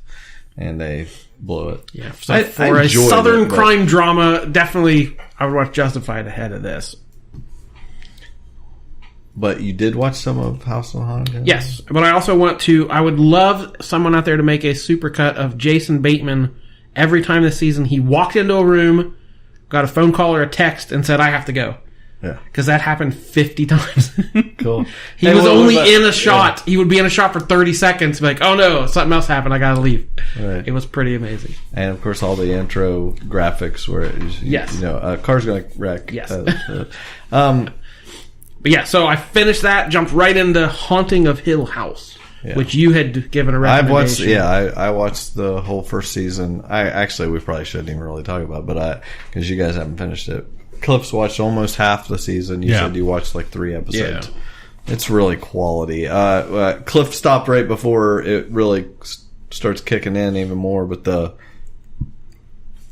and they blew it. Yeah. So for a Southern crime drama, definitely I would watch Justified ahead of this. But you did watch some of House on Haunted? Yes, but I would love someone out there to make a supercut of Jason Bateman every time this season he walked into a room, got a phone call or a text, and said, I have to go. Yeah. Because that happened 50 times. Cool. He was only in a shot. Yeah. He would be in a shot for 30 seconds. Be like, oh no, something else happened. I gotta leave. Right. It was pretty amazing. And of course, all the intro graphics where yes, car's gonna wreck. Yes. But yeah, so I finished that. Jumped right into Haunting of Hill House. Yeah. Which you had given a recommendation. I watched the whole first season. We probably shouldn't even really talk about it, but because you guys haven't finished it. Cliff's watched almost half the season. You said you watched like 3 episodes. Yeah. It's really quality. Cliff stopped right before it really starts kicking in even more, but the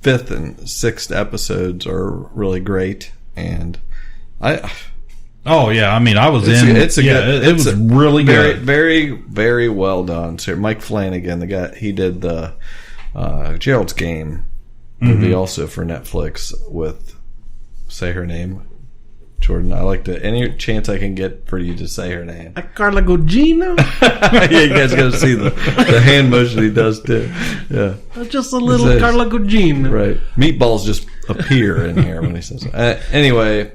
5th and 6th episodes are really great. And Oh yeah, I mean, I was in. It was really good. Very, very well done. So Mike Flanagan, the guy, he did the Gerald's Game movie also for Netflix with say her name, Jordan. I like to any chance I can get for you to say her name. Carla Gugino. Yeah, you guys got to see the hand motion he does too. Yeah, just a little Carla Gugino. Right, meatballs just appear in here when he says it. Anyway.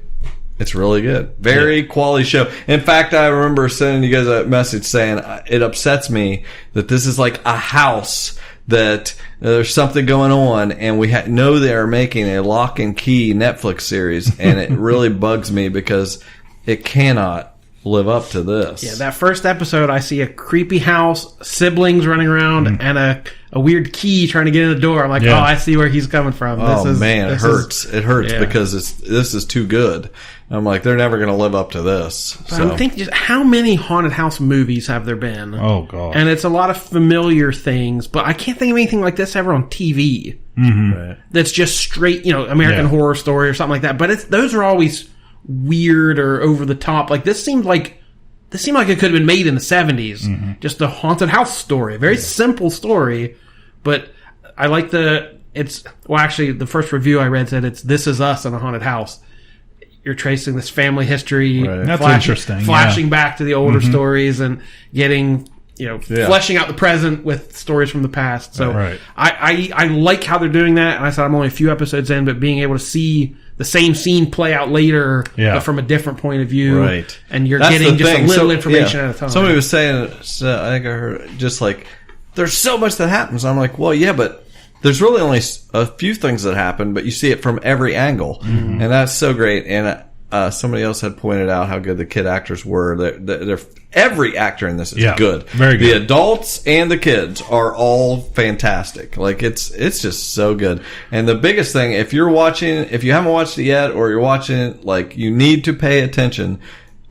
It's really good. Very quality show. In fact, I remember sending you guys a message saying it upsets me that this is like a house that there's something going on and we know they are making a lock and key Netflix series, and it really bugs me because it cannot live up to this. Yeah, that first episode, I see a creepy house, siblings running around, and a weird key trying to get in the door. I'm like, oh, I see where he's coming from. It hurts. It hurts because this is too good. I'm like, they're never going to live up to this. But I'm thinking, just how many haunted house movies have there been? Oh, God. And it's a lot of familiar things, but I can't think of anything like this ever on TV. Mm-hmm. Right. That's just straight, American Horror Story or something like that. But those are always weird or over the top. Like this seemed like it could have been made in the 70s. Mm-hmm. Just a haunted house story. A very simple story, but I like actually the first review I read said it's This Is Us in a haunted house. You're tracing this family history. Right. That's interesting. Flashing back to the older stories and getting, fleshing out the present with stories from the past. So I like how they're doing that. And I said I'm only a few episodes in, but being able to see the same scene play out later, but from a different point of view. Right. And you're getting just a little information at a time. Somebody was saying, I think I heard, just like, there's so much that happens. I'm like, well, yeah, but there's really only a few things that happen, but you see it from every angle. Mm-hmm. And that's so great. And somebody else had pointed out how good the kid actors were. Every actor in this is good. Very good. The adults and the kids are all fantastic. Like, it's just so good. And the biggest thing, if you haven't watched it yet, or you're watching it, like, you need to pay attention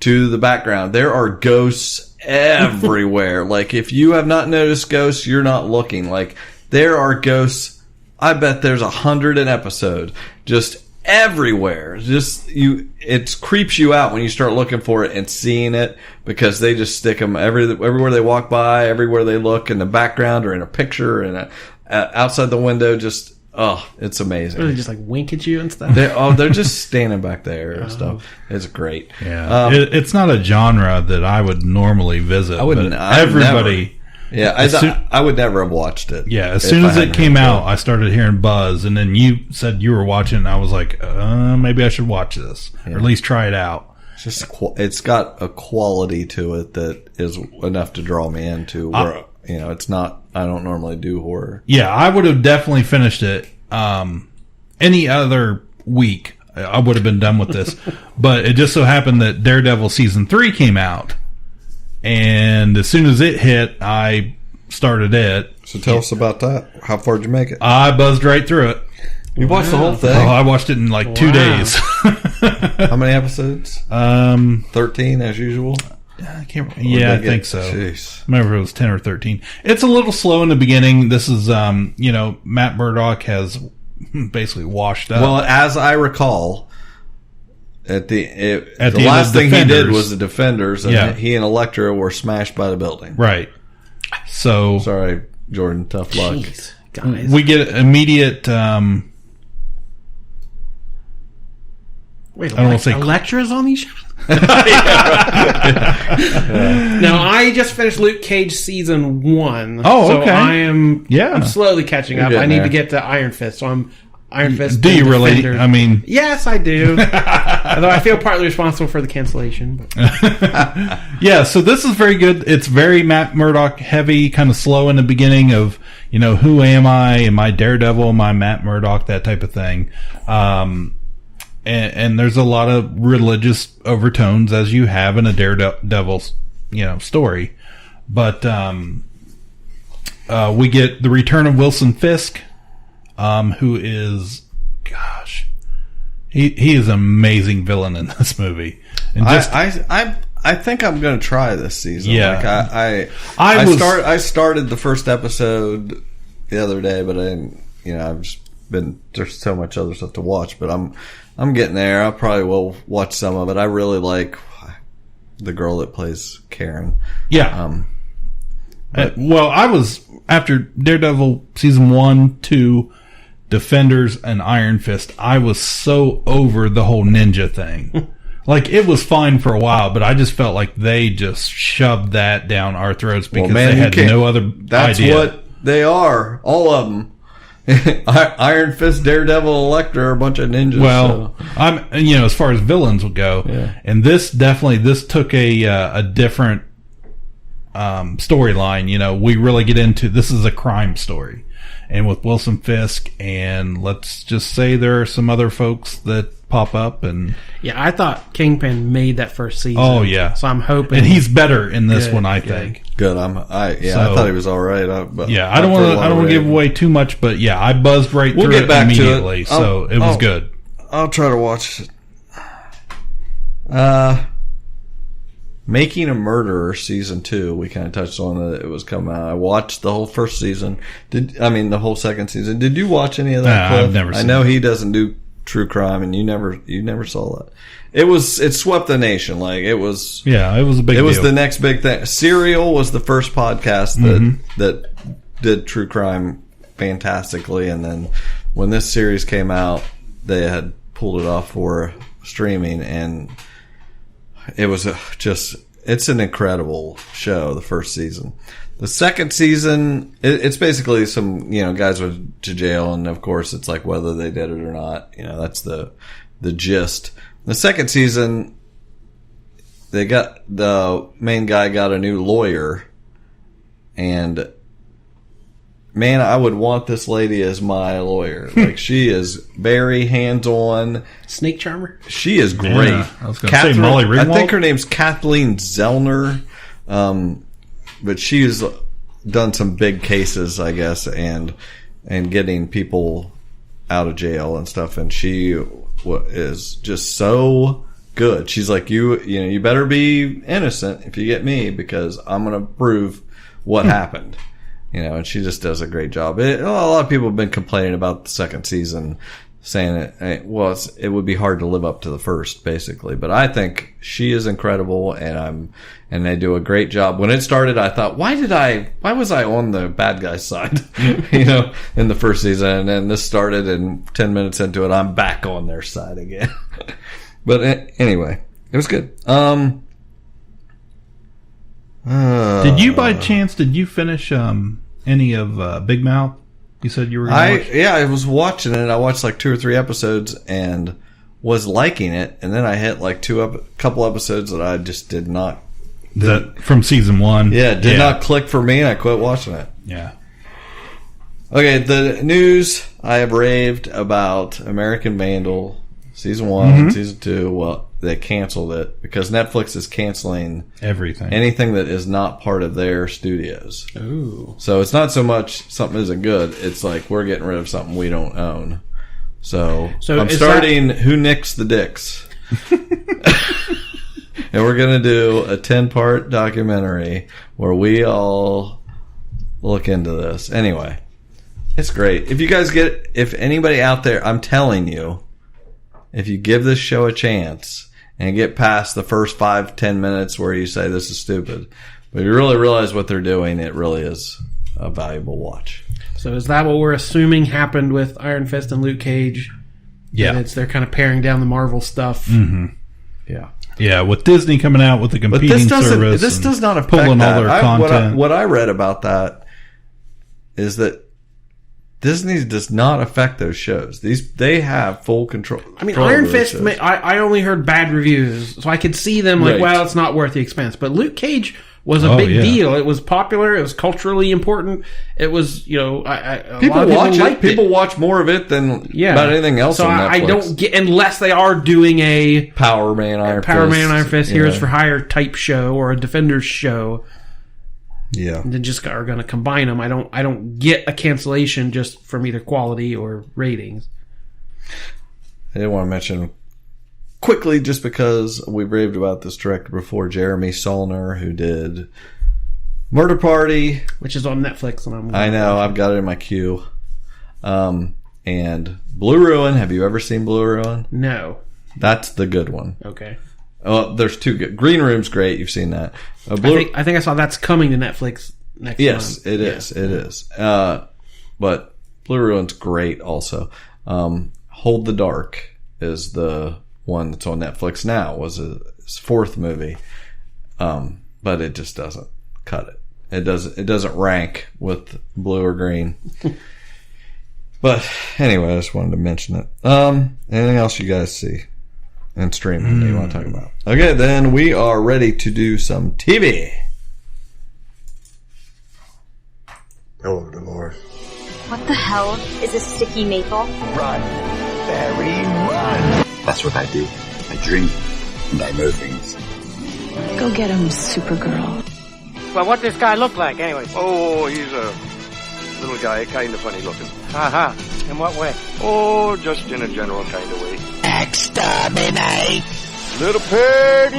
to the background. There are ghosts everywhere. Like, if you have not noticed ghosts, you're not looking. Like, there are ghosts. I bet there's 100 an episode. Just everywhere. It creeps you out when you start looking for it and seeing it, because they just stick them everywhere they walk by, everywhere they look, in the background or in a picture and outside the window. Just it's amazing. Really, just like wink at you and stuff. They're just standing back there and stuff. It's great. Yeah, it's not a genre that I would normally visit. I wouldn't. Everybody. Yeah, I would never have watched it. Yeah, as soon as it came out, I started hearing buzz, and then you said you were watching it, and I was like, maybe I should watch this, or at least try it out. It's got a quality to it that is enough to draw me into where, it's not, I don't normally do horror. Yeah, I would have definitely finished it any other week. I would have been done with this. But it just so happened that Daredevil Season 3 came out. And as soon as it hit, I started it. So tell us about that. How far did you make it? I buzzed right through it. You watched the whole thing? Oh, I watched it in like 2 days. How many episodes? 13 as usual? I can't remember. Yeah, I think so. Jeez. I remember it was 10 or 13. It's a little slow in the beginning. This is, Matt Murdock has basically washed up. Well, as I recall, the last thing he did was the Defenders, and he and Elektra were smashed by the building. Right. So sorry, Jordan. Tough luck. Jeez, guys. We get immediate. Wait, I don't want to say Elektra's on these shows. Now I just finished Luke Cage season 1. Oh, okay. So I'm slowly catching up. I need to get to Iron Fist, so Iron Fist. Do you really? Defender. I mean, yes, I do. Although I feel partly responsible for the cancellation. But. Yeah, so this is very good. It's very Matt Murdock heavy, kind of slow in the beginning of, who am I? Am I Daredevil? Am I Matt Murdock? That type of thing. And there's a lot of religious overtones, as you have in a Daredevil, story. But we get the return of Wilson Fisk, who is, gosh, he is an amazing villain in this movie. And just, I think I'm going to try this season. Yeah, I started the first episode the other day, but I've just been, there's so much other stuff to watch, but I'm getting there. I probably will watch some of it. I really like the girl that plays Karen. Yeah. Well, I was, after Daredevil season 1, 2, Defenders, and Iron Fist, I was so over the whole ninja thing. Like, it was fine for a while, but I just felt like they just shoved that down our throats because they had no other idea. That's what they are. All of them. Iron Fist, Daredevil, Elektra are a bunch of ninjas. Well, I'm, as far as villains would go, and this took a different storyline. We really get into, this is a crime story, and with Wilson Fisk, and let's just say there are some other folks that pop up, and I thought Kingpin made that first season. Oh yeah, so I'm hoping, and he's better in this one, I think. Good. I thought he was all right. I don't want to give away too much, but I buzzed right through it immediately, so it was good. I'll try to watch it. Making a Murderer season 2. We kind of touched on it. It was coming out. I watched the whole first season. The whole second season. Did you watch any of that? Nah, I've never seen. I know he doesn't do true crime, and you never saw that. It swept the nation. Like, it was. Yeah, it was a big deal. It was the next big thing. Serial was the first podcast that did true crime fantastically, and then when this series came out, they had pulled it off for streaming, and it was it's an incredible show, the first season. The second season, it's basically some, guys went to jail, and of course it's like whether they did it or not. That's the gist. The second season, the main guy got a new lawyer, and man, I would want this lady as my lawyer. Like, she is very hands-on. Snake charmer? She is great. Yeah, I was going to say Molly Ringwald. I think her name's Kathleen Zellner. But she's done some big cases, I guess, and getting people out of jail and stuff. And she is just so good. She's like, you better be innocent if you get me, because I'm going to prove what happened. And she just does a great job. A lot of people have been complaining about the second season, saying it would be hard to live up to the first, basically. But I think she is incredible, and they do a great job. When it started, I thought, why was I on the bad guy's side, in the first season? And then this started, and 10 minutes into it, I'm back on their side again. But anyway, it was good. Did you, by chance, finish any of Big Mouth? You said you were going to watch? Yeah, I was watching it. I watched like 2 or 3 episodes and was liking it, and then I hit like couple episodes that I just did not. That from season 1? Yeah, did not click for me, and I quit watching it. Yeah. Okay, the news. I have raved about American Vandal season 1, season 2. Well, they canceled it because Netflix is canceling everything, anything that is not part of their studios. Ooh. So it's not so much something isn't good. It's like we're getting rid of something we don't own. So I'm starting Who Nicks the Dicks. And we're going to do a 10-part documentary where we all look into this. Anyway, it's great. If anybody out there, I'm telling you, if you give this show a chance and get past the first 5-10 minutes where you say this is stupid, but you really realize what they're doing, it really is a valuable watch. So is that what we're assuming happened with Iron Fist and Luke Cage? Yeah. They're kind of paring down the Marvel stuff. Mm-hmm. Yeah. Yeah, with Disney coming out with the competing service. This does not affect pulling that. All their content. What I read about that is that Disney does not affect those shows. They have full control. I mean, Iron Fist, I only heard bad reviews, so I could see them like, well, it's not worth the expense. But Luke Cage was a big deal. It was popular. It was culturally important. It was, people watch it. People watch more of it than about anything else on Netflix. I don't get, unless they are doing a Power Man Iron Fist Heroes for Hire type show or a Defenders show. Yeah. And then just are going to combine them. I don't get a cancellation just from either quality or ratings. I did want to mention quickly, just because we raved about this director before, Jeremy Saulnier, who did Murder Party, which is on Netflix, and I know I've got it in my queue. And Blue Ruin. Have you ever seen Blue Ruin? No. That's the good one. Okay. Oh, there's two good. Green Room's great. You've seen that. I think I saw that's coming to Netflix next month. Yes, it is. It is. But Blue Ruin's great also. Hold the Dark is the one that's on Netflix now. Was his fourth movie. But it just doesn't cut it. It doesn't rank with Blue or Green. But anyway, I just wanted to mention it. Anything else you guys see and streaming that you want to talk about? Okay, then we are ready to do some TV. Hello, Dolores. What the hell is a sticky maple? Run, Barry, run! That's what I do. I dream and I know things. Go get him, Supergirl. Well, what this guy look like, anyway? Oh, he's a little guy, kind of funny looking. Uh-huh. In what way? Oh, just in a general kind of way. Exterminate! Little pig,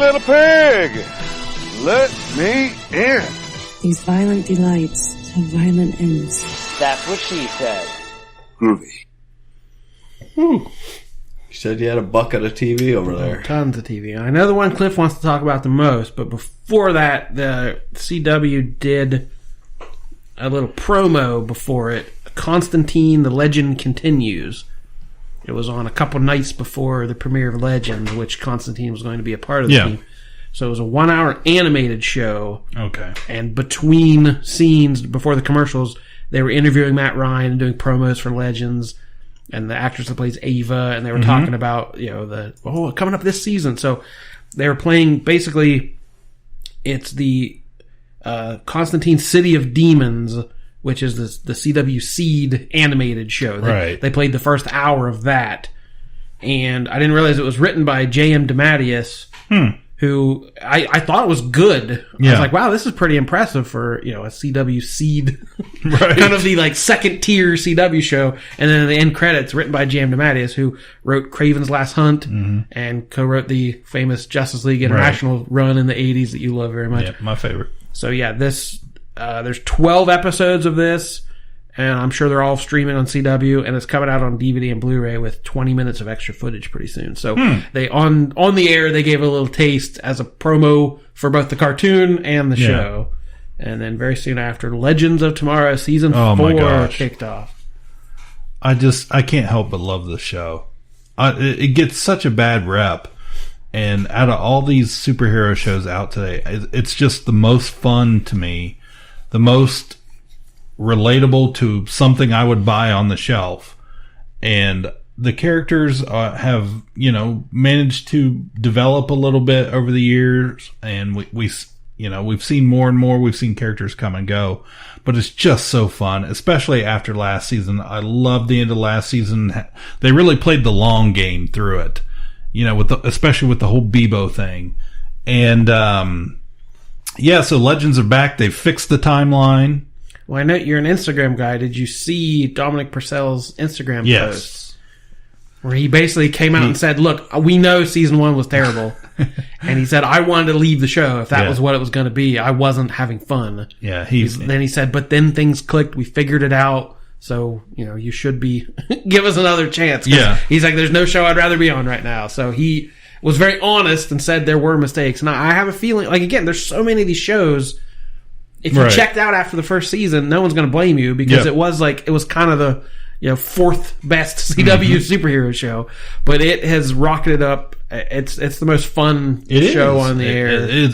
let me in. These violent delights have violent ends. That's what she said. Groovy. You said you had a bucket of TV over there. Tons of TV. I know the one Cliff wants to talk about the most, but before that, the CW did a little promo before it. Constantine, the Legend Continues. It was on a couple nights before the premiere of Legend, which Constantine was going to be a part of the team. So it was a 1-hour animated show. Okay. And between scenes, before the commercials, they were interviewing Matt Ryan and doing promos for Legends and the actress that plays Ava, and they were talking about, coming up this season. So they were playing, basically, it's the Constantine City of Demons, which is the CW Seed animated show. They played the first hour of that. And I didn't realize it was written by J.M. DeMatteis, who I thought it was good. I was like, wow, this is pretty impressive for, a CW Seed, kind of the second tier CW show. And then in the end credits, written by J.M. DeMatteis, who wrote Kraven's Last Hunt and co-wrote the famous Justice League International run in the 80s that you love very much. Yeah, my favorite. So yeah, this there's 12 episodes of this, and I'm sure they're all streaming on CW, and it's coming out on DVD and Blu-ray with 20 minutes of extra footage pretty soon. So they on the air, they gave a little taste as a promo for both the cartoon and the show. And then very soon after, Legends of Tomorrow season 4 kicked off. I can't help but love the show. It gets such a bad rep. And out of all these superhero shows out today, it's just the most fun to me, the most relatable to something I would buy on the shelf. And the characters have, managed to develop a little bit over the years. And we've seen more and more. We've seen characters come and go. But it's just so fun, especially after last season. I loved the end of last season. They really played the long game through it. Especially with the whole Bebo thing. And, so Legends are back. They've fixed the timeline. Well, I know you're an Instagram guy. Did you see Dominic Purcell's Instagram posts? Where he basically came out and said, look, we know season 1 was terrible. And he said, I wanted to leave the show if that was what it was going to be. I wasn't having fun. Yeah. Then he said, but then things clicked. We figured it out. So, you should be, give us another chance. Yeah. He's like, there's no show I'd rather be on right now. So he was very honest and said there were mistakes. And I have a feeling, again, there's so many of these shows. If you checked out after the first season, no one's going to blame you because it was kind of the, fourth best CW superhero show. But it has rocketed up. It's the most fun show on the air.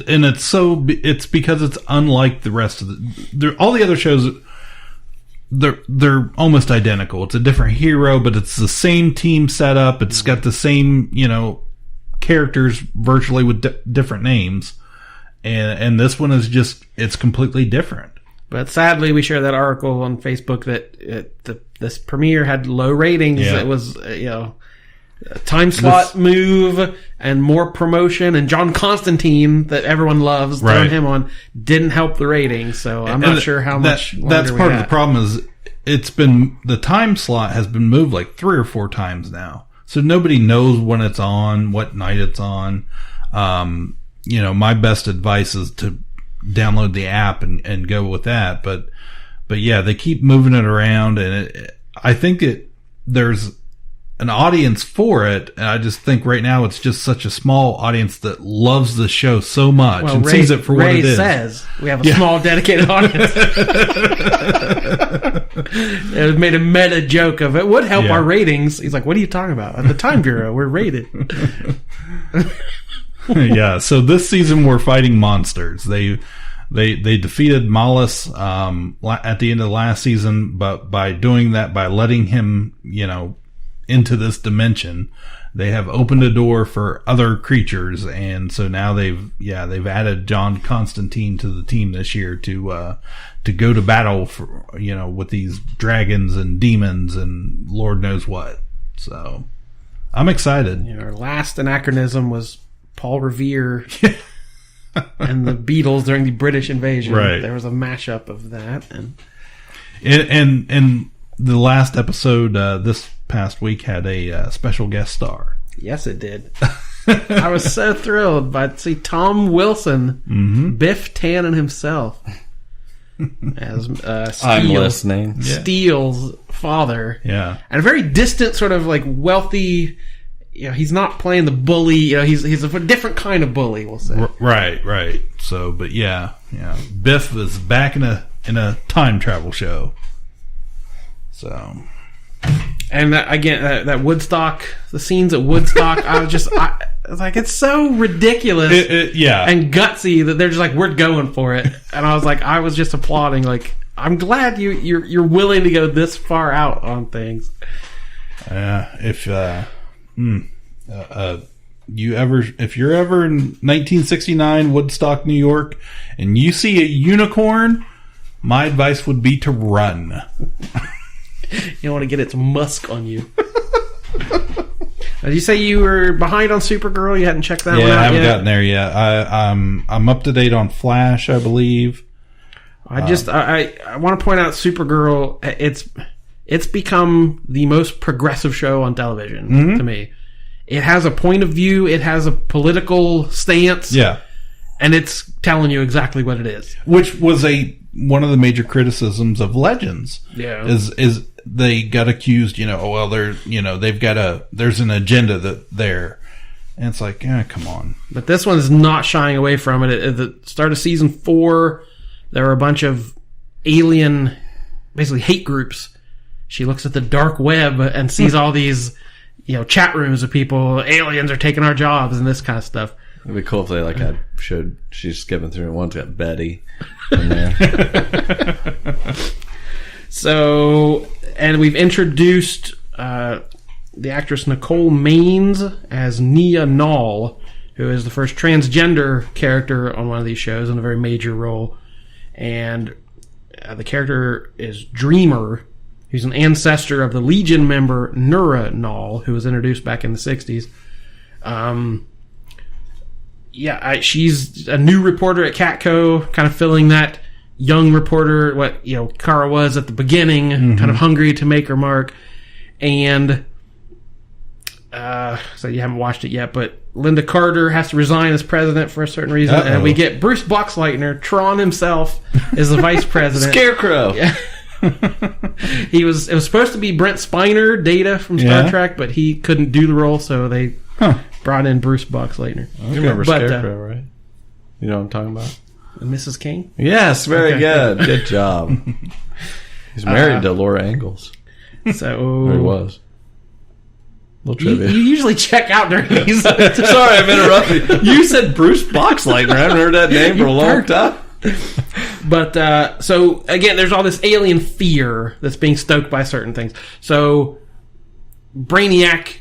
And it's because it's unlike the rest of all the other shows. they're almost identical. It's a different hero, but it's the same team setup. It's got the same, characters virtually with different names. And this one is just, it's completely different. But sadly, we shared that article on Facebook that this premiere had low ratings. Yeah. It was, a time slot move and more promotion, and John Constantine, that everyone loves, throwing him on, didn't help the ratings. So I'm not sure how much longer that's part of the problem. Is the time slot has been moved like 3 or 4 times now, so nobody knows when it's on, what night it's on. My best advice is to download the app and go with that. But yeah, they keep moving it around, and I think there's an audience for it, and I just think right now it's just such a small audience that loves the show so much and sees it for what it is. Ray says we have a small dedicated audience. It made a meta joke of it would help our ratings. He's like, "What are you talking about? At the Time Bureau, we're rated." Yeah. So this season we're fighting monsters. They defeated Malice at the end of the last season, but by doing that, by letting him, into this dimension, they have opened a door for other creatures, and so now they've added John Constantine to the team this year to go to battle for with these dragons and demons and Lord knows what. So I'm excited. Our last anachronism was Paul Revere and the Beatles during the British invasion. Right. There was a mashup of that, and the last episode this past week had a special guest star. Yes, it did. I was so thrilled to see Tom Wilson, Biff Tannen himself, as I'm listening. Steele's father. Yeah, and a very distant, sort of like wealthy. He's not playing the bully. He's a different kind of bully. We'll say. Right. So, but yeah. Biff is back in a time travel show. So, and that Woodstock, the scenes at Woodstock, I was like, it's so ridiculous, and gutsy that they're just like, we're going for it, and I was just applauding, like, I'm glad you're willing to go this far out on things. If you're ever in 1969 Woodstock, New York, and you see a unicorn, my advice would be to run. You don't want to get its musk on you. Did you say you were behind on Supergirl? You hadn't checked that one out yet? I haven't gotten there yet. I'm up to date on Flash, I believe. I want to point out Supergirl. It's become the most progressive show on television to me. It has a point of view. It has a political stance. Yeah. And it's telling you exactly what it is. Which was one of the major criticisms of Legends. Yeah. Is they got accused, there's an agenda that and it's like, come on. But this one is not shying away from it. At the start of season 4, there were a bunch of alien, basically hate groups. She looks at the dark web and sees all these, chat rooms of people, aliens are taking our jobs and this kind of stuff. It'd be cool if they had showed she's skipping through and one's got Betty in there. So, and we've introduced the actress Nicole Maines as Nia Nall, who is the first transgender character on one of these shows in a very major role. And the character is Dreamer, who's an ancestor of the Legion member Nura Nall, who was introduced back in the 60s. She's a new reporter at Catco, kind of filling that young reporter, what Kara was at the beginning, kind of hungry to make her mark. And so you haven't watched it yet, but Linda Carter has to resign as president for a certain reason. Uh-oh. And we get Bruce Boxleitner, Tron himself, is the vice president. Scarecrow. Yeah. It was supposed to be Brent Spiner, Data from Star Trek, but he couldn't do the role, so they brought in Bruce Boxleitner. You remember Scarecrow, right? You know what I'm talking about? Mrs. King? Yes, very good. Good job. He's married to Laura Ingalls. So or he was. Little trivia. You usually check out during these. Sorry, I'm interrupting. You said Bruce Boxleitner. I haven't heard that name for a long time. But so again, there's all this alien fear that's being stoked by certain things. So Brainiac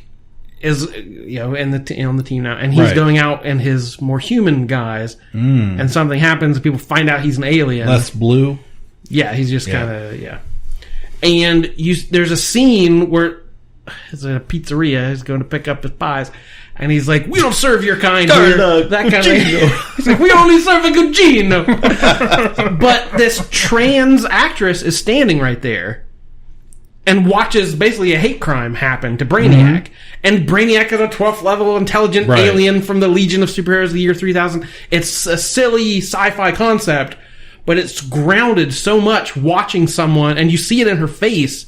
is on the team now, and he's going out in his more human guise, and something happens, and people find out he's an alien. Less blue. Yeah, he's just kind of And there's a scene where it's a pizzeria. He's going to pick up his pies, and he's like, "We don't serve your kind here." That kind of. He's like, "We only serve a Gugino." But this trans actress is standing right there and watches basically a hate crime happen to Brainiac. And Brainiac is a 12th level intelligent alien from the Legion of Superheroes of the year 3000. It's a silly sci-fi concept, but it's grounded so much watching someone, and you see it in her face,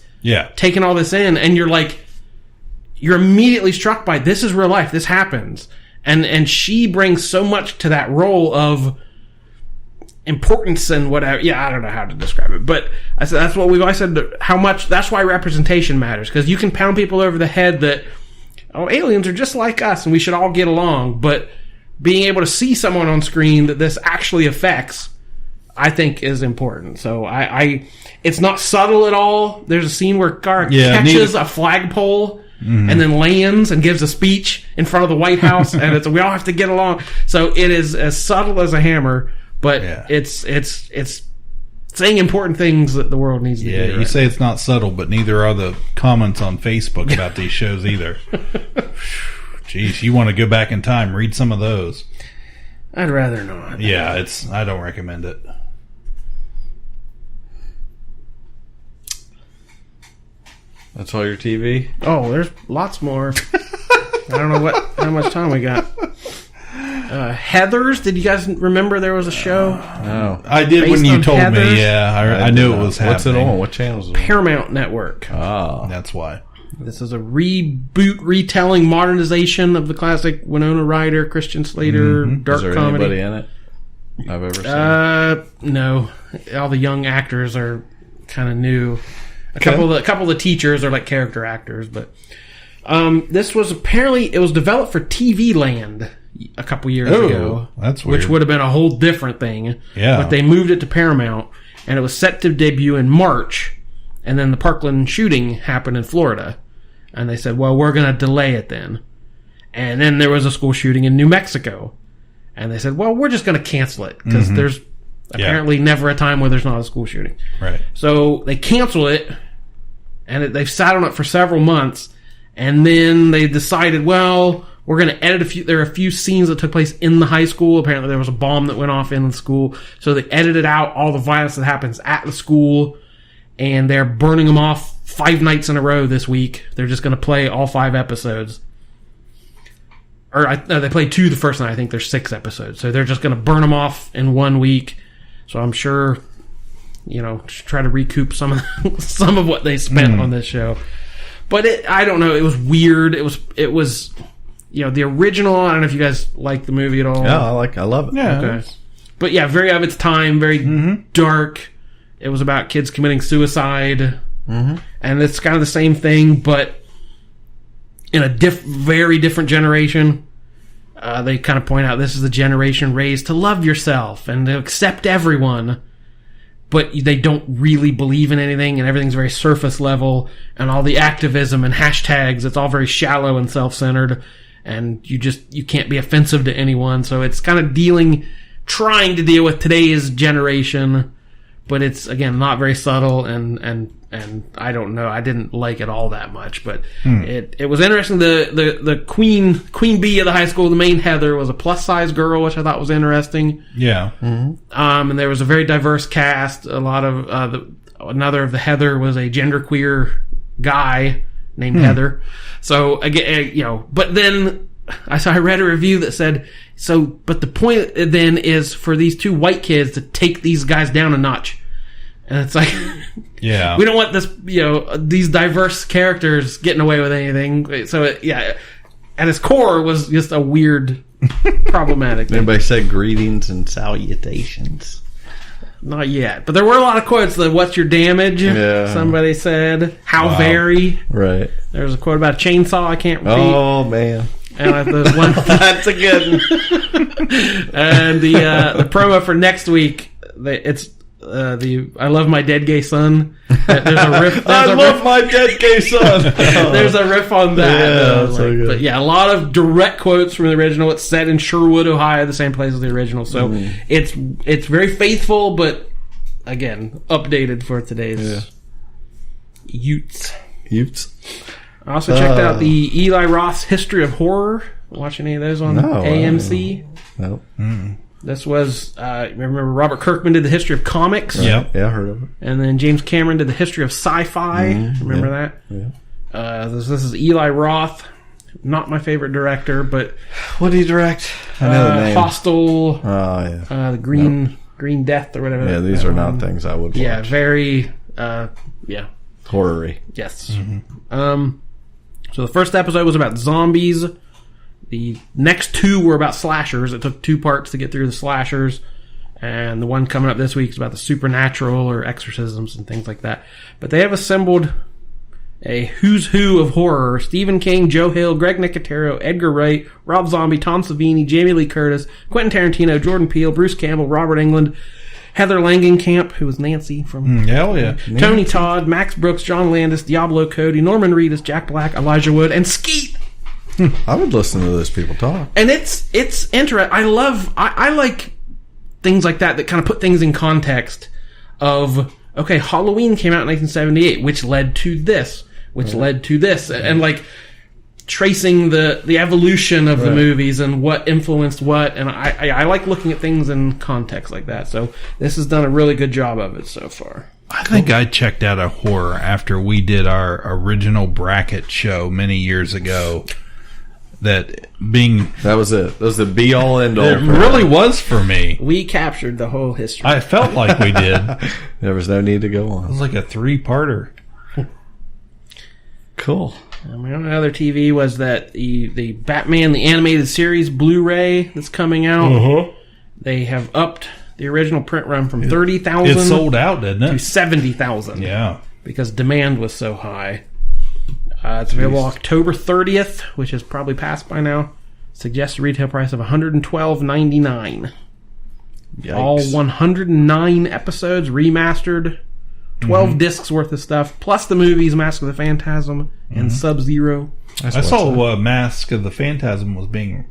taking all this in, and you're immediately struck by, this is real life, this happens. And she brings so much to that role of importance and whatever. I don't know how to describe it, but I said that's what we've always said. How much that's why representation matters, because you can pound people over the head that aliens are just like us and we should all get along, but being able to see someone on screen that this actually affects, I think, is important. So it's not subtle at all. There's a scene where Gar catches a flagpole and then lands and gives a speech in front of the White House, and we all have to get along. So it is as subtle as a hammer. But it's saying important things that the world needs to hear. Yeah, you say it's not subtle, but neither are the comments on Facebook about these shows either. Jeez, you want to go back in time, read some of those. I'd rather not. Yeah, I don't recommend it. That's all your TV? Oh, there's lots more. I don't know how much time we got. Heathers, did you guys remember there was a show? No. I did when you told me, I knew it was happening. What's it on? What channel is it on? Paramount Network. Oh. That's why. This is a reboot, retelling, modernization of the classic Winona Ryder, Christian Slater, dark comedy. Is there anybody in it I've ever seen? No. All the young actors are kind of new. A couple of the teachers are like character actors, but this was apparently, it was developed for TV Land a couple years ago. That's weird. Which would have been a whole different thing. Yeah. But they moved it to Paramount, and it was set to debut in March, and then the Parkland shooting happened in Florida. And they said, well, we're going to delay it then. And then there was a school shooting in New Mexico. And they said, well, we're just going to cancel it, because there's apparently never a time where there's not a school shooting. Right. So they cancel it, and they've sat on it for several months, and then they decided, well, we're going to edit there are a few scenes that took place in the high school. Apparently there was a bomb that went off in the school. So they edited out all the violence that happens at the school, and they're burning them off 5 nights in a row this week. They're just going to play all 5 episodes. Or they played 2 the first night. I think there's 6 episodes. So they're just going to burn them off in 1 week. So I'm sure, try to recoup some of what they spent on this show. But I don't know. It was weird. It was the original. I don't know if you guys like the movie at all. Yeah, I love it. Yeah. Okay. But yeah, very of its time, very dark. It was about kids committing suicide. And it's kind of the same thing, but in a very different generation. They kind of point out this is the generation raised to love yourself and to accept everyone. But they don't really believe in anything, and everything's very surface level, and all the activism and hashtags, it's all very shallow and self-centered, and you can't be offensive to anyone. So it's kind of trying to deal with today's generation, but it's, again, not very subtle, and I don't know, I didn't like it all that much, but it was interesting. The queen bee of the high school, the main Heather, was a plus size girl, which I thought was interesting. Yeah. And there was a very diverse cast. A lot of another of the Heather was a genderqueer guy named Heather. So again, but then I read a review that said, but the point then is for these 2 white kids to take these guys down a notch. And it's like, yeah, we don't want this, these diverse characters getting away with anything. So at its core was just a weird, problematic thing. Anybody said greetings and salutations? Not yet, but there were a lot of quotes. What's your damage? Yeah. Somebody said, how very? Right. There was a quote about a chainsaw I can't repeat. Oh man. And one that's a good one. And the promo for next week, I love my dead gay son. There's a riff. My dead gay son. There's a riff on that. Yeah, so good. But yeah, a lot of direct quotes from the original. It's set in Sherwood, Ohio, the same place as the original. So it's very faithful, but again, updated for today's Utes. I also checked out the Eli Roth's History of Horror. Watch any of those on AMC? Nope. This was, remember Robert Kirkman did the History of Comics? Yeah, I heard of it. And then James Cameron did the History of Sci-Fi. Remember that? Yeah. This is Eli Roth. Not my favorite director, but... What did he direct? I know the name. Hostel. Oh, yeah. The Green Death or whatever. Yeah, these are not things I would watch. Yeah, very... horror-y. Yes. So the first episode was about zombies. The next two were about slashers. It took 2 parts to get through the slashers. And the one coming up this week is about the supernatural or exorcisms and things like that. But they have assembled a who's who of horror. Stephen King, Joe Hill, Greg Nicotero, Edgar Wright, Rob Zombie, Tom Savini, Jamie Lee Curtis, Quentin Tarantino, Jordan Peele, Bruce Campbell, Robert Englund, Heather Langenkamp, who was Nancy from... hell yeah. Tony Todd, Max Brooks, John Landis, Diablo Cody, Norman Reedus, Jack Black, Elijah Wood, and Skeet. I would listen to those people talk. And it's interesting. I like things like that kind of put things in context of, okay, Halloween came out in 1978, which led to this, led to this. And like tracing the evolution of the movies and what influenced what. And I like looking at things in context like that. So this has done a really good job of it so far. I think I checked out a horror after we did our original bracket show many years ago. That was it. That was the be all end all. It really was for me. We captured the whole history. I felt like we did. There was no need to go on. It was like a 3-parter. Cool. Another TV was that the Batman the Animated Series Blu-ray that's coming out. They have upped the original print run from 30,000. It sold out, didn't it? To 70,000. Yeah, because demand was so high. It's available October 30th, which is probably passed by now. Suggested retail price of $112.99. All 109 episodes remastered, 12 discs worth of stuff, plus the movies Mask of the Phantasm and Sub-Zero. I saw Mask of the Phantasm was being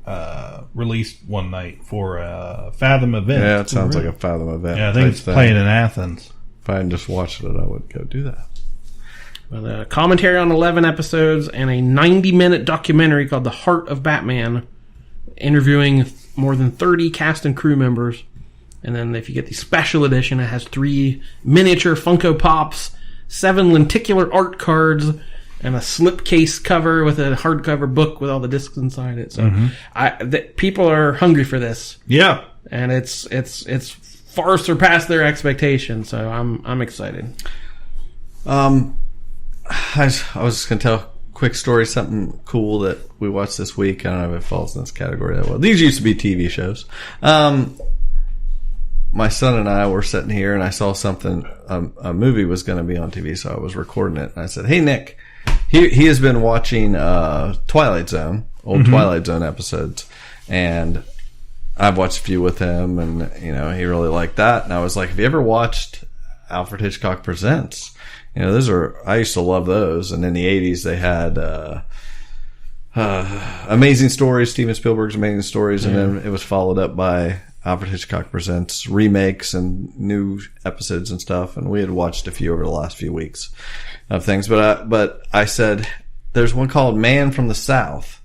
released one night for a Fathom event. Yeah, it sounds like a Fathom event. Yeah, I think it's playing in Athens. If I hadn't just watched it, I would go do that. With a commentary on 11 episodes and a 90-minute documentary called The Heart of Batman, interviewing more than 30 cast and crew members. And then if you get the special edition, it has 3 miniature Funko Pops, 7 lenticular art cards, and a slipcase cover with a hardcover book with all the discs inside it. So people are hungry for this. Yeah. And it's far surpassed their expectations, so I'm excited. I was just going to tell a quick story, something cool that we watched this week. I don't know if it falls in this category that well. These used to be TV shows. My son and I were sitting here, and I saw something, a movie was going to be on TV, so I was recording it. And I said, hey, Nick, he has been watching Twilight Zone, old Twilight Zone episodes, and I've watched a few with him, and he really liked that. And I was like, have you ever watched Alfred Hitchcock Presents? I used to love those. And in the 80s, they had Amazing Stories, Steven Spielberg's Amazing Stories, and then it was followed up by Alfred Hitchcock Presents remakes and new episodes and stuff. And we had watched a few over the last few weeks of things. But I said, there's one called Man from the South.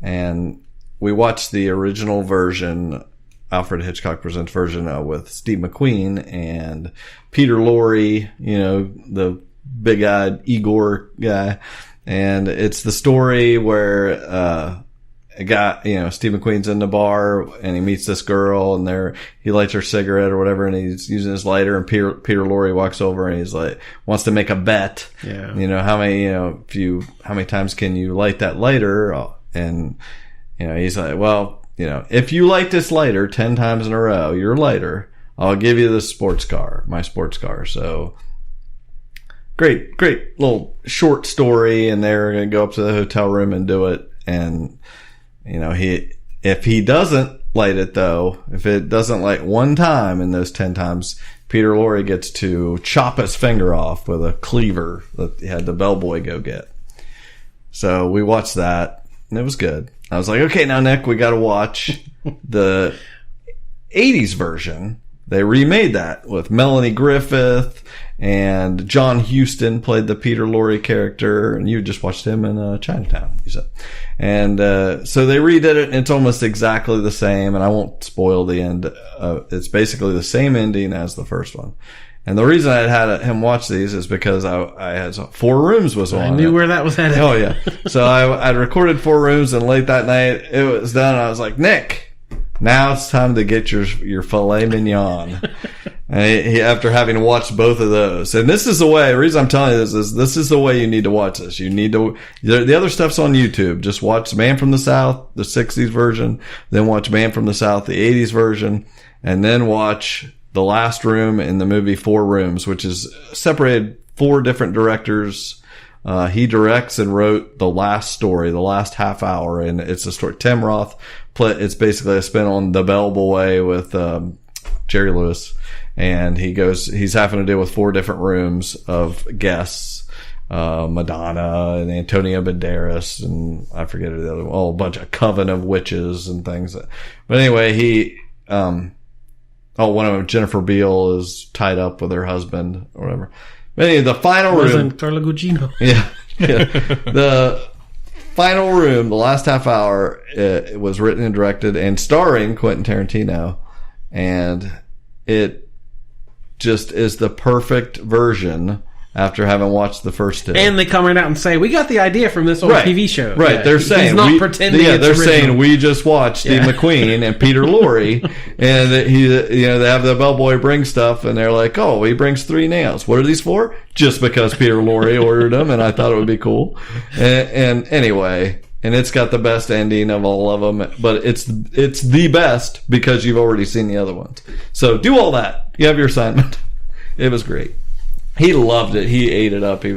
And we watched the original version, Alfred Hitchcock Presents version with Steve McQueen and Peter Lorre, the big-eyed Igor guy. And it's the story where a guy, Steve McQueen's in the bar and he meets this girl and he lights her cigarette or whatever and he's using his lighter and Peter Lorre walks over and he's like, wants to make a bet. Yeah. How many times can you light that lighter? And, he's like, well, if you light this lighter 10 times in a row, your lighter, I'll give you my sports car. So great little short story. And they're going to go up to the hotel room and do it. And, if he doesn't light it, though, if it doesn't light one time in those 10 times, Peter Lorre gets to chop his finger off with a cleaver that he had the bellboy go get. So we watched that, and it was good. I was like, okay, now, Nick, we got to watch the 80s version. They remade that with Melanie Griffith, and John Huston played the Peter Lorre character, and you just watched him in Chinatown, you said. And so they redid it, and it's almost exactly the same, and I won't spoil the end. It's basically the same ending as the first one. And the reason I had him watch these is because I had 4 Rooms was on. I knew where that was headed. Oh, yeah. So I'd recorded 4 Rooms, and late that night, it was done, and I was like, Nick, now it's time to get your filet mignon. And after having watched both of those. And this is the way, the reason I'm telling you this is the way you need to watch this. You need to, the other stuff's on YouTube. Just watch Man from the South, the 60s version, then watch Man from the South, the 80s version, and then watch The Last Room in the movie 4 Rooms, which is separated 4 different directors. He directs and wrote the last story, the last half hour, and it's a story. Tim Roth, it's basically a spin on The Bellboy with Jerry Lewis, and he's having to deal with 4 different rooms of guests, Madonna and Antonio Banderas, and I forget the other one, a bunch of coven of witches and things. But anyway, one of them, Jennifer Beal, is tied up with her husband or whatever. But anyway, the final room. Carla Gugino. Yeah. The final room, the last half hour, it was written and directed and starring Quentin Tarantino. And it just is the perfect version after having watched the first 2. And they come right out and say, we got the idea from this old TV show. Right. Yeah, They're saying, he's not pretending it's they're original. saying we just watched Steve McQueen and Peter Lorre, and they have the bellboy bring stuff, and they're like, oh, he brings 3 nails. What are these for? Just because Peter Lorre ordered them, and I thought it would be cool. And anyway, and it's got the best ending of all of them, but it's the best because you've already seen the other ones. So do all that. You have your assignment. It was great. He loved it. He ate it up. He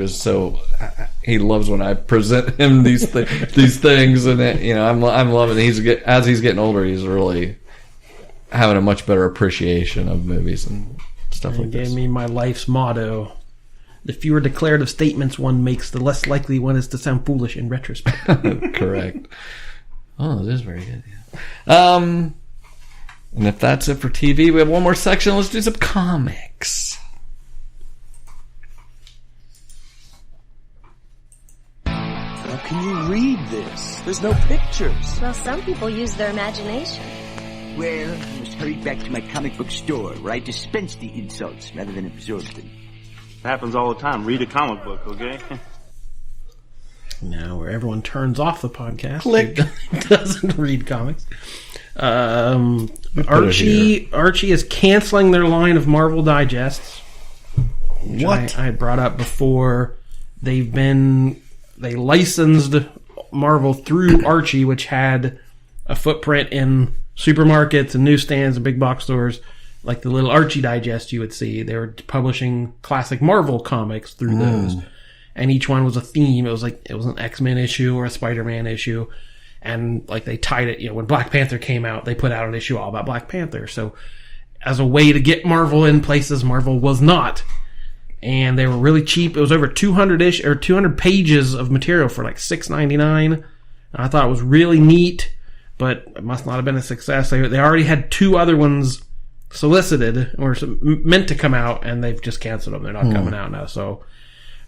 loves when I present him these things, and I'm loving it. As he's getting older, he's really having a much better appreciation of movies and stuff like this. He gave me my life's motto: the fewer declarative statements one makes, the less likely one is to sound foolish in retrospect. Correct. Oh, that is very good. Yeah. And if that's it for TV, we have one more section. Let's do some comics. How can you read this? There's no pictures. Well, some people use their imagination. Well, I must hurry back to my comic book store where I dispense the insults rather than absorb them. It happens all the time. Read a comic book, okay? Now, where everyone turns off the podcast. Click. Doesn't read comics. Archie is canceling their line of Marvel Digests. What? I brought up before. They licensed Marvel through Archie, which had a footprint in supermarkets and newsstands and big box stores, like the little Archie Digest you would see. They were publishing classic Marvel comics through those, and each one was a theme. It was an X-Men issue or a Spider-Man issue, and like they tied it. When Black Panther came out, they put out an issue all about Black Panther. So, as a way to get Marvel in places Marvel was not. And they were really cheap. It was over 200 pages of material for like $6.99. I thought it was really neat, but it must not have been a success. They already had 2 other ones solicited or meant to come out, and they've just canceled them. They're not coming out now. So,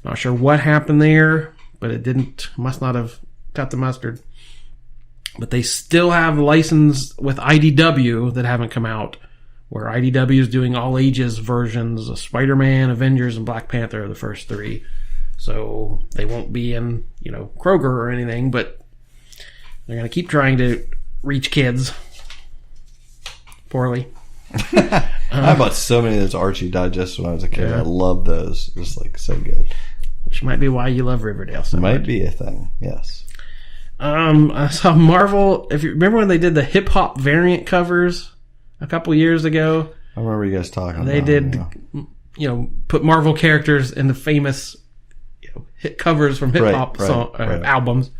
not sure what happened there, but it must not have cut the mustard. But they still have license with IDW that haven't come out, where IDW is doing all ages versions of Spider-Man, Avengers, and Black Panther are the first 3. So they won't be in, Kroger or anything, but they're going to keep trying to reach kids. Poorly. I bought so many of those Archie Digests when I was a kid. Yeah. I loved those. It was so good. Which might be why you love Riverdale so much. Might be a thing, yes. I saw Marvel, if you remember when they did the hip-hop variant covers a couple years ago. I remember you guys talking about it. They did, put Marvel characters in the famous hit covers from hip-hop albums.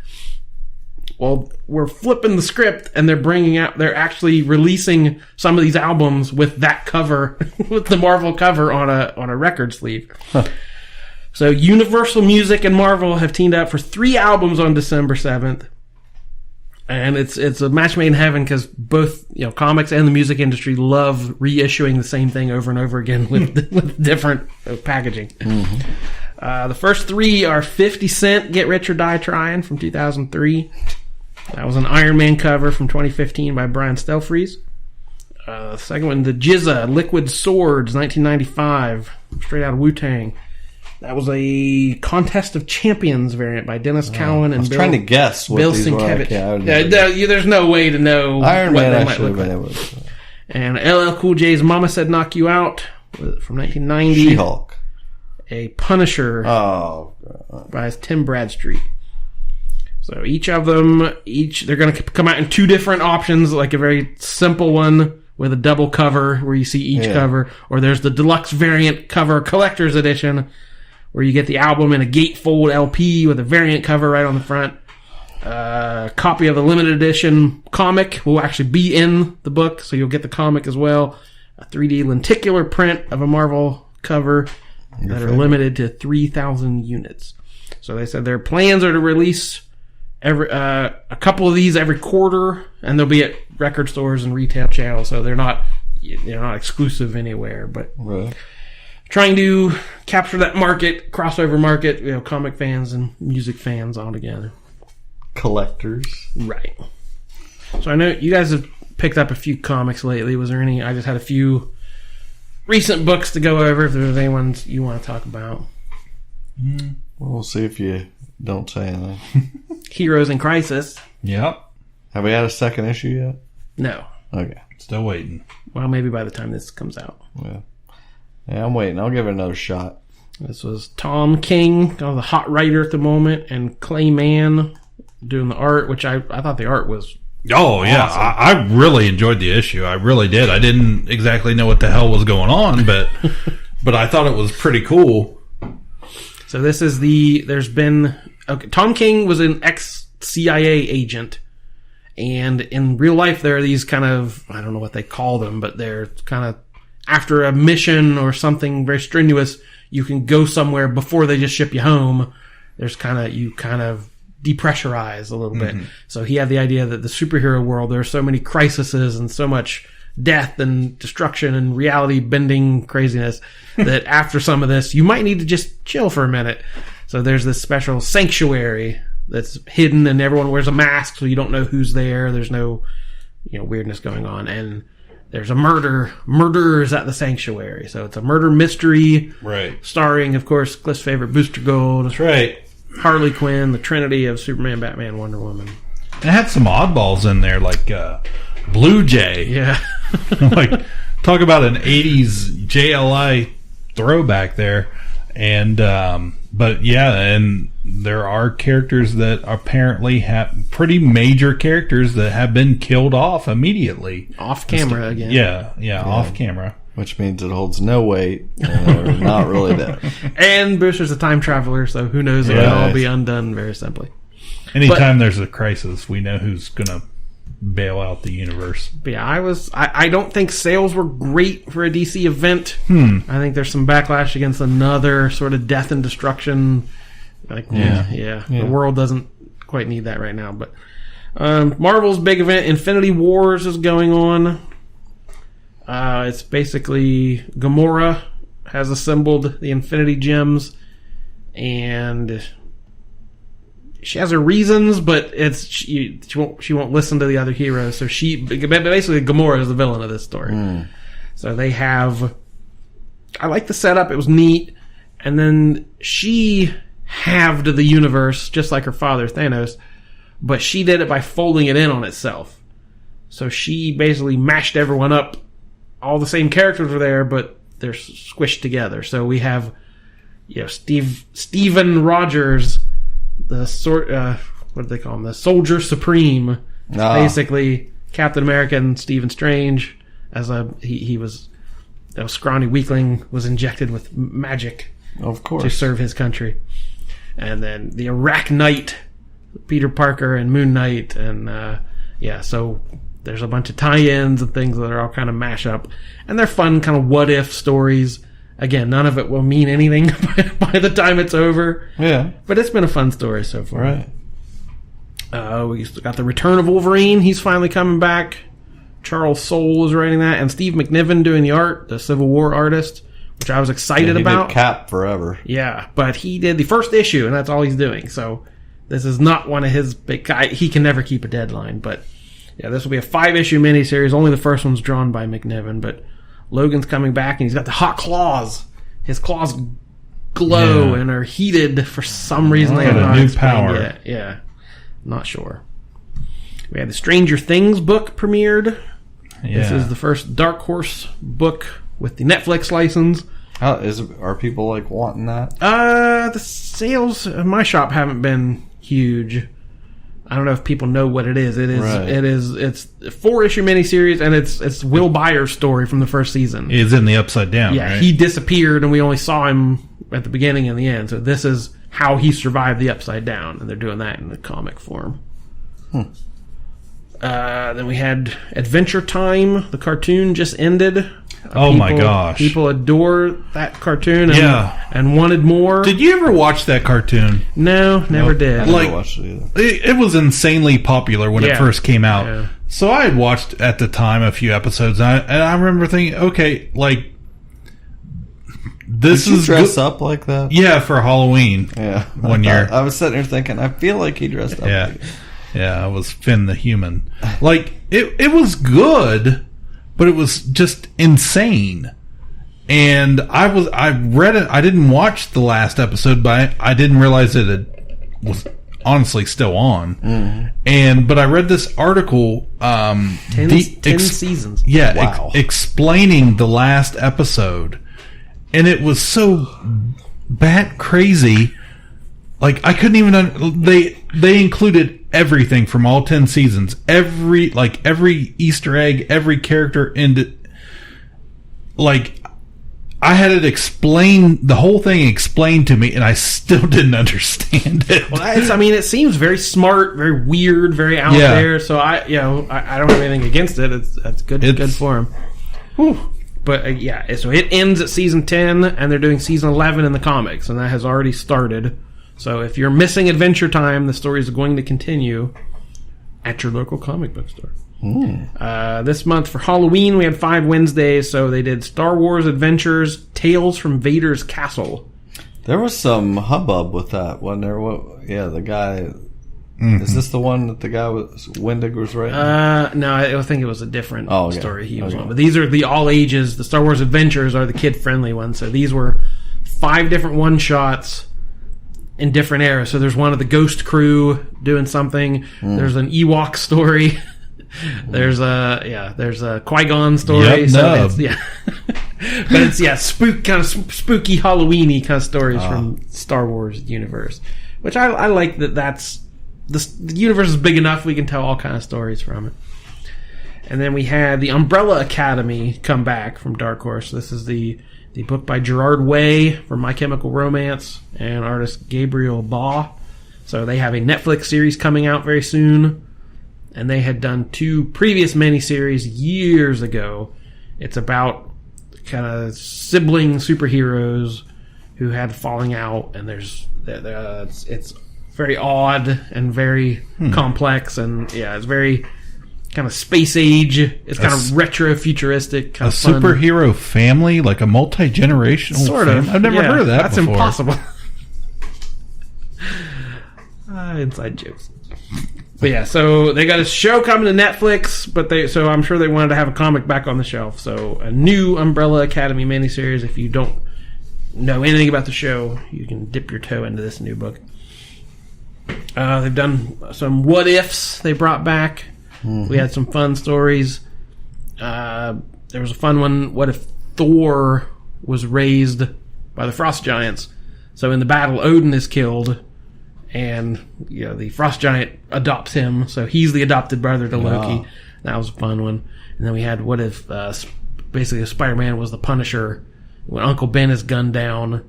Well, we're flipping the script, and they're actually releasing some of these albums with that cover, with the Marvel cover on a record sleeve. Huh. So Universal Music and Marvel have teamed up for 3 albums on December 7th. And it's a match made in heaven because both, comics and the music industry love reissuing the same thing over and over again with different packaging. Mm-hmm. The first 3 are 50 Cent, Get Rich or Die Trying from 2003. That was an Iron Man cover from 2015 by Brian Stelfreeze. The second one, the Jizza, Liquid Swords, 1995, straight out of Wu-Tang. That was a Contest of Champions variant by Dennis Cowan and I was trying to guess what Bill these were. Sienkiewicz. There's no way to know Iron what Man they might look like. And LL Cool J's Mama Said Knock You Out from 1990. She-Hulk. A Punisher by Tim Bradstreet. So each of them, they're going to come out in 2 different options, like a very simple one with a double cover where you see each cover, or there's the deluxe variant cover collector's edition where you get the album in a gatefold LP with a variant cover right on the front. A copy of the limited edition comic will actually be in the book, so you'll get the comic as well. A 3D lenticular print of a Marvel cover that are limited to 3,000 units. So they said their plans are to release a couple of these every quarter, and they'll be at record stores and retail channels, so they're not exclusive anywhere, but trying to capture that market, crossover market, comic fans and music fans all together. Collectors. Right. So I know you guys have picked up a few comics lately. Was there any? I just had a few recent books to go over, if there's any ones you want to talk about. We'll see if you don't say anything. Heroes in Crisis. Yep. Have we had a second issue yet? No. Okay. Still waiting. Well, maybe by the time this comes out. Yeah, I'm waiting. I'll give it another shot. This was Tom King, the hot writer at the moment, and Clay Mann doing the art, which I thought the art was yeah. I really enjoyed the issue. I really did. I didn't exactly know what the hell was going on, but I thought it was pretty cool. So this is Tom King was an ex-CIA agent, and in real life there are these kind of, I don't know what they call them, but they're kind of, after a mission or something very strenuous, you can go somewhere before they just ship you home. You kind of depressurize a little bit. So he had the idea that the superhero world, there are so many crises and so much death and destruction and reality bending craziness that after some of this, you might need to just chill for a minute. So there's this special sanctuary that's hidden and everyone wears a mask so you don't know who's there. There's no, weirdness going on. And there's a murderers at the sanctuary. So it's a murder mystery. Right. Starring, of course, Cliff's favorite Booster Gold. That's right. Harley Quinn, the Trinity of Superman, Batman, Wonder Woman. It had some oddballs in there, like Blue Jay. Yeah. Like, talk about an 80s JLI throwback there. And, but yeah, and there are characters that apparently have pretty major characters that have been killed off immediately. Off camera again. Yeah, off camera. Which means it holds no weight. They're not really dead. And Booster's a time traveler, so who knows? It will all be undone very simply. Anytime there's a crisis, we know who's going to bail out the universe. But yeah, I don't think sales were great for a DC event. I think there's some backlash against another sort of death and destruction. The world doesn't quite need that right now. But Marvel's big event, Infinity Wars, is going on. It's basically Gamora has assembled the Infinity Gems, and she has her reasons, but she won't listen to the other heroes. So basically Gamora is the villain of this story. So they have, I like the setup. It was neat. And then she halved the universe just like her father Thanos, but she did it by folding it in on itself. So she basically mashed everyone up. All the same characters are there, but they're squished together. So we have, Steven Rogers, the what do they call him? The Soldier Supreme. Basically Captain America and Stephen Strange, as he was a scrawny weakling, was injected with magic, of course, to serve his country. And then the Iraq Knight, Peter Parker and Moon Knight, and so there's a bunch of tie-ins and things that are all kind of mash up, and they're fun kind of what-if stories. Again, none of it will mean anything by the time it's over. Yeah. But it's been a fun story so far. Right. We got the return of Wolverine. He's finally coming back. Charles Soule is writing that, and Steve McNiven doing the art, the Civil War artist, which I was excited about. He did Cap forever. Yeah, but he did the first issue, and that's all he's doing. So this is not one of his big... He can never keep a deadline, but yeah, this will be a 5-issue miniseries. Only the first one's drawn by McNiven, but Logan's coming back, and he's got the hot claws. His claws glow and are heated for some reason. They have not new explained power. yet. Yeah, not sure. We had the Stranger Things book premiered. Yeah. This is the first Dark Horse book with the Netflix license. Are people like wanting that? The sales in my shop haven't been huge. I don't know if people know what it is. It's a 4-issue miniseries, and it's Will Byers' story from the first season. He's in the Upside Down. Yeah, right? He disappeared, and we only saw him at the beginning and the end. So this is how he survived the Upside Down, and they're doing that in the comic form. Then we had Adventure Time. The cartoon just ended. My gosh. People adore that cartoon and wanted more. Did you ever watch that cartoon? No, never did. I never watched it either. It was insanely popular when it first came out. Yeah. So I had watched at the time a few episodes, and I remember thinking, okay, like, this Did you is dress up like that? Yeah, for Halloween. Yeah, one year. I was sitting here thinking, I feel like he dressed up. Yeah, like it. Yeah, I was Finn the Human. Like, it was good, but it was just insane. And I read it. I didn't watch the last episode, but I didn't realize that it was honestly still on. Mm-hmm. But I read this article. 10 seasons. Yeah, Wow. explaining the last episode, and it was so bat crazy. Like, I couldn't even... They included everything from all 10 seasons. Every Easter egg, every character ended... Like, I had it explained... The whole thing explained to me, and I still didn't understand it. Well, it seems very smart, very weird, very out there. So I don't have anything against it. That's good for him. Whew. But so it ends at season 10, and they're doing season 11 in the comics, and that has already started. So if you're missing Adventure Time, the story is going to continue at your local comic book store. This month for Halloween, we had 5 Wednesdays, so they did Star Wars Adventures, Tales from Vader's Castle. There was some hubbub with that, wasn't there? The guy... Mm-hmm. Is this the one that the guy Wendig was writing? No, I think it was a different story he was on. But these are the all ages. The Star Wars Adventures are the kid-friendly ones. So these were 5 different one-shots in different eras. So there's one of the Ghost Crew doing something. There's an Ewok story. There's a Qui-Gon story. Yep, but it's kind of spooky Halloween-y kind of stories from Star Wars universe, which I like that's the universe is big enough we can tell all kind of stories from it. And then we had the Umbrella Academy come back from Dark Horse. This is the book by Gerard Way from My Chemical Romance and artist Gabriel Baugh. So they have a Netflix series coming out very soon. And they had done 2 previous miniseries years ago. It's about kind of sibling superheroes who had falling out, and it's very odd and very complex, and it's very kind of space age. It's kind of retro futuristic, kind of fun. Superhero family, like a multi-generational sort of. family? I've never heard of that That's before. impossible. Inside jokes. But so they got a show coming to Netflix, so I'm sure they wanted to have a comic back on the shelf. So a new Umbrella Academy miniseries. If you don't know anything about the show, you can dip your toe into this new book. They've done some what ifs they brought back. Mm-hmm. We had some fun stories. There was a fun one. What if Thor was raised by the frost giants? So in the battle, Odin is killed, and the frost giant adopts him. So he's the adopted brother to Loki. Wow. That was a fun one. And then we had what if basically Spider-Man was the Punisher when Uncle Ben is gunned down.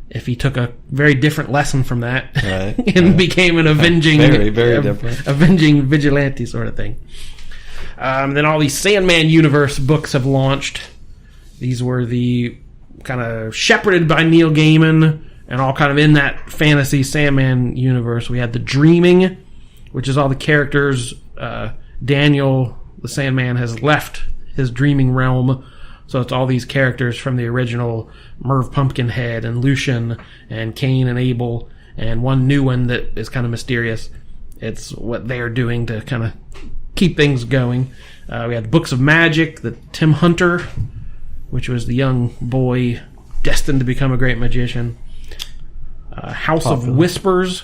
if he took a very different lesson from that Right, and became an avenging, very, very different, avenging vigilante sort of thing. Then all these Sandman universe books have launched. These were the kind of shepherded by Neil Gaiman and all kind of in that fantasy Sandman universe. We had The Dreaming, which is all the characters. Daniel, the Sandman, has left his dreaming realm. So it's all these characters from the original Merv Pumpkinhead and Lucian and Cain and Abel, and one new one that is kind of mysterious. It's what they're doing to kind of keep things going. We had Books of Magic, the Tim Hunter, which was the young boy destined to become a great magician. House of Whispers,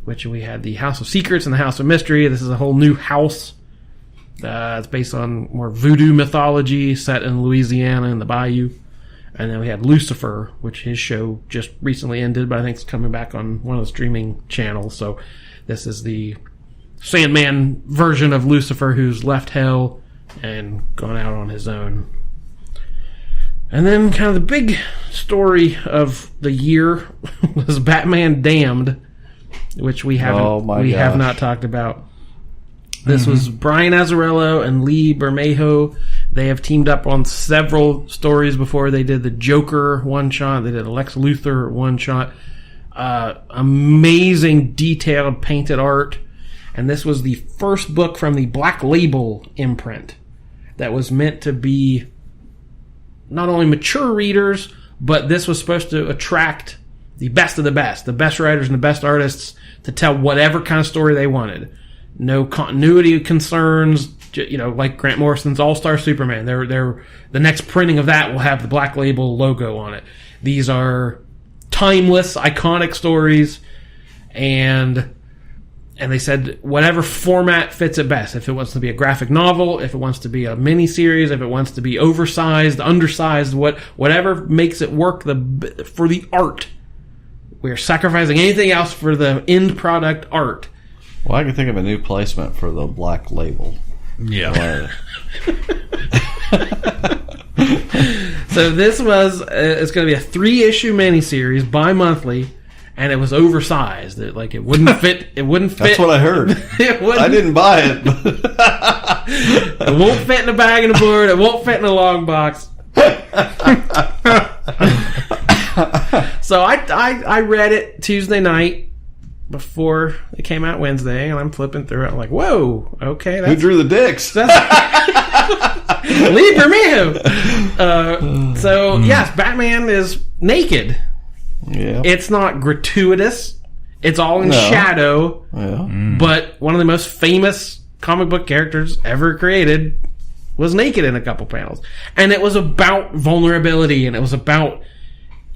which we had the House of Secrets and the House of Mystery. This is a whole new house. It's based on more voodoo mythology set in Louisiana in the bayou. And then we had Lucifer, which his show just recently ended, but I think it's coming back on one of the streaming channels. So this is the Sandman version of Lucifer who's left hell and gone out on his own. And then kind of the big story of the year was Batman Damned, which we have not talked about. This was Brian Azzarello and Lee Bermejo. They have teamed up on several stories before. They did the Joker one-shot. They did a Lex Luthor one-shot. Amazing detailed painted art. And this was the first book from the Black Label imprint that was meant to be not only mature readers, but this was supposed to attract the best of the best writers and the best artists to tell whatever kind of story they wanted. No continuity concerns, like Grant Morrison's All-Star Superman. They're the next printing of that will have the Black Label logo on it. These are timeless, iconic stories, and they said whatever format fits it best. If it wants to be a graphic novel, if it wants to be a miniseries, if it wants to be oversized, undersized, whatever makes it work for the art. We're sacrificing anything else for the end product art. Well, I can think of a new placement for the Black Label. Yeah. So this was, it's going to be a 3-issue miniseries, bi-monthly, and it was oversized. It wouldn't fit. It wouldn't fit. That's what I heard. I didn't buy it. It won't fit in a bag and a board. It won't fit in a long box. So I read it Tuesday night before it came out Wednesday, and I'm flipping through it. I'm like, whoa, okay. Who drew the dicks? Lee Bermejo. So yes, Batman is naked. Yeah. It's not gratuitous. It's all in shadow. Yeah. But one of the most famous comic book characters ever created was naked in a couple panels. And it was about vulnerability, and it was about,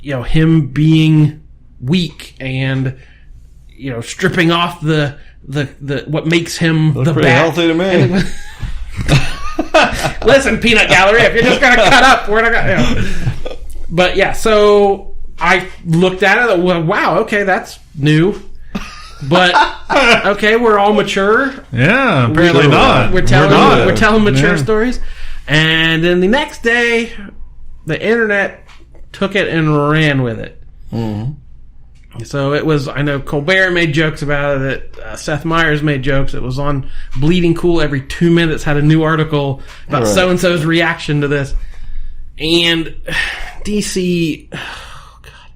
him being weak and, stripping off the what makes him the pretty Bat. healthy to me. Listen, Peanut Gallery, if you're just going to cut up, we're not going to... But yeah, so I looked at it, well, wow, okay, that's new. But, okay, we're all mature. Yeah, apparently not. We're telling mature stories. And then the next day, the internet took it and ran with it. Mm-hmm. So it was, I know Colbert made jokes about it, Seth Meyers made jokes, it was on Bleeding Cool every 2 minutes, had a new article about so-and-so's reaction to this. And DC, oh God,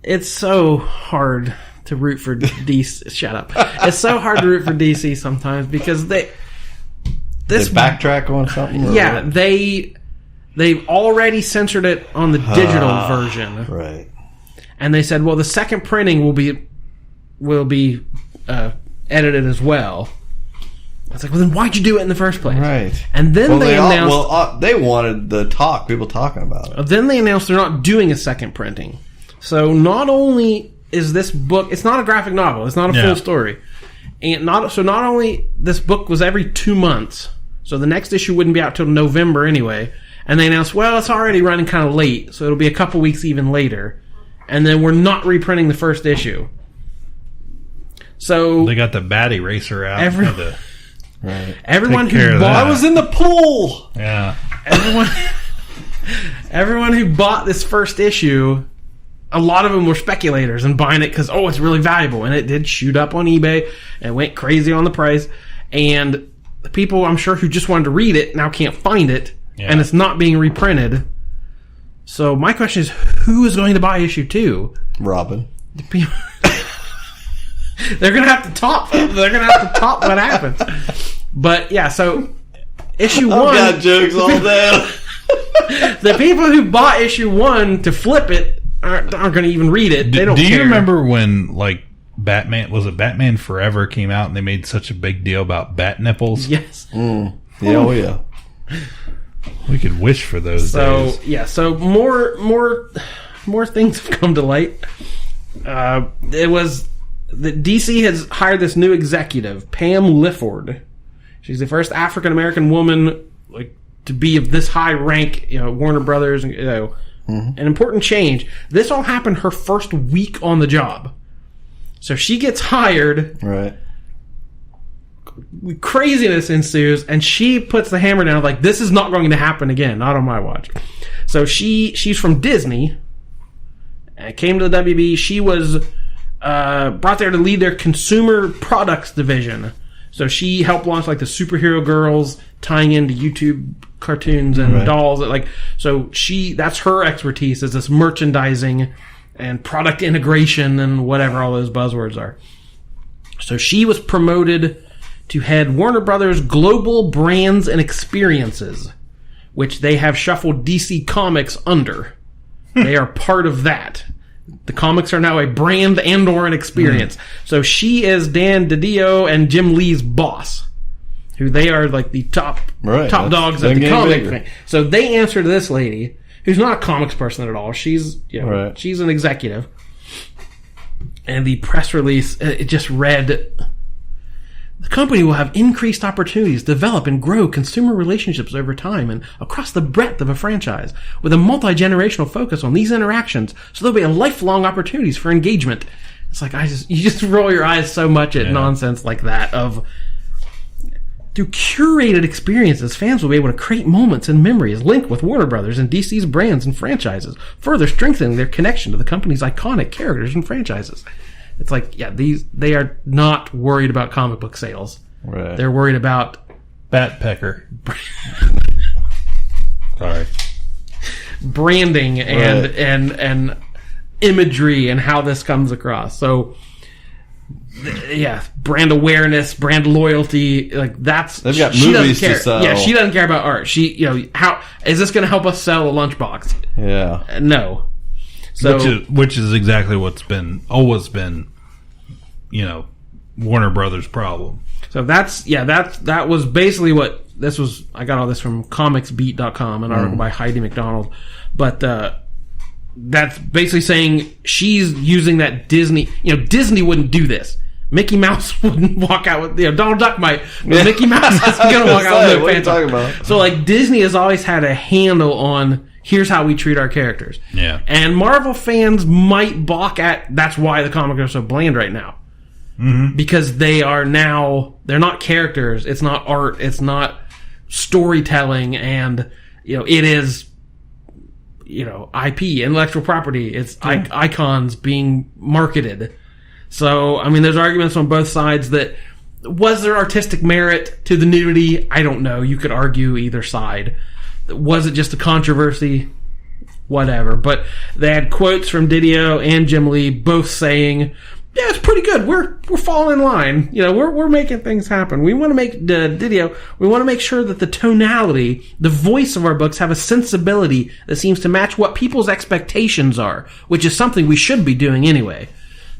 it's so hard to root for DC. Shut up. It's so hard to root for DC sometimes because they backtrack on something? Yeah, they've already censored it on the digital version. Right. And they said, well, the second printing will be edited as well. I was like, well, then why'd you do it in the first place? Right. And then they announced... they wanted people talking about it. Then they announced they're not doing a second printing. So not only is this book... It's not a graphic novel. It's not a full story. And not only this book was every 2 months, so the next issue wouldn't be out till November anyway. And they announced, well, it's already running kind of late, so it'll be a couple weeks even later. And then we're not reprinting the first issue. So... They got the bat eraser out. Everyone who bought... I was in the pool! Yeah. Everyone who bought this first issue a lot of them were speculators and buying it because, it's really valuable. And it did shoot up on eBay and went crazy on the price. And the people, I'm sure, who just wanted to read it now can't find it. Yeah. And it's not being reprinted. So my question is, who is going to buy issue 2? Robin. They're going to have to top. They're going to have to top what happens. But yeah, so issue 1. I've got jokes all day. The people who bought issue 1 to flip it aren't going to even read it. They don't care. Do you remember when, like, Batman Forever came out and they made such a big deal about bat nipples? Yes. Yeah, oh yeah. We could wish for those days. Yeah, so more things have come to light. It was that DC has hired this new executive, Pam Lifford. She's the first African American woman to be of this high rank, Warner Brothers, an important change. This all happened her first week on the job. So she gets hired. Right. Craziness ensues, and she puts the hammer down like, this is not going to happen again, not on my watch. So she's from Disney, and came to the WB. She was brought there to lead their consumer products division. So she helped launch the Superhero Girls, tying into YouTube cartoons and dolls. So that's her expertise, is this merchandising and product integration and whatever all those buzzwords are. So she was promoted to head Warner Brothers Global Brands and Experiences, which they have shuffled DC Comics under. They are part of that. The comics are now a brand and or an experience. So she is Dan DiDio and Jim Lee's boss, who they are the top dogs at the comic. So they answer to this lady, who's not a comics person at all. She's she's an executive. And the press release, it just read, the company will have increased opportunities to develop and grow consumer relationships over time and across the breadth of a franchise, with a multi-generational focus on these interactions, so there'll be lifelong opportunities for engagement. It's you just roll your eyes so much at nonsense like that of, through curated experiences, fans will be able to create moments and memories linked with Warner Brothers and DC's brands and franchises, further strengthening their connection to the company's iconic characters and franchises. It's they are not worried about comic book sales. Right. They're worried about Bat Pecker. Sorry. Branding and imagery and how this comes across. So brand awareness, brand loyalty, that's they've got movies to sell. Yeah, she doesn't care about art. She, how is this going to help us sell a lunchbox? Yeah. No. So, which is exactly what's always been, Warner Brothers' problem. So that was basically what this was. I got all this from comicsbeat.com, an article by Heidi McDonald. But that's basically saying she's using that Disney. Disney wouldn't do this. Mickey Mouse wouldn't walk out with, Donald Duck might, but Mickey Mouse isn't going to walk out with no pants on. So Disney has always had a handle on, here's how we treat our characters. Yeah. And Marvel fans might balk at, that's why the comics are so bland right now. Mm-hmm. Because they're not characters, it's not art, it's not storytelling, and, it is, IP, intellectual property, it's icons being marketed. So, there's arguments on both sides that, was there artistic merit to the nudity? I don't know. You could argue either side. Was it just a controversy? Whatever. But they had quotes from Didio and Jim Lee both saying, yeah, it's pretty good. We're falling in line. We're making things happen. We want to make Didio. We want to make sure that the tonality, the voice of our books have a sensibility that seems to match what people's expectations are, which is something we should be doing anyway.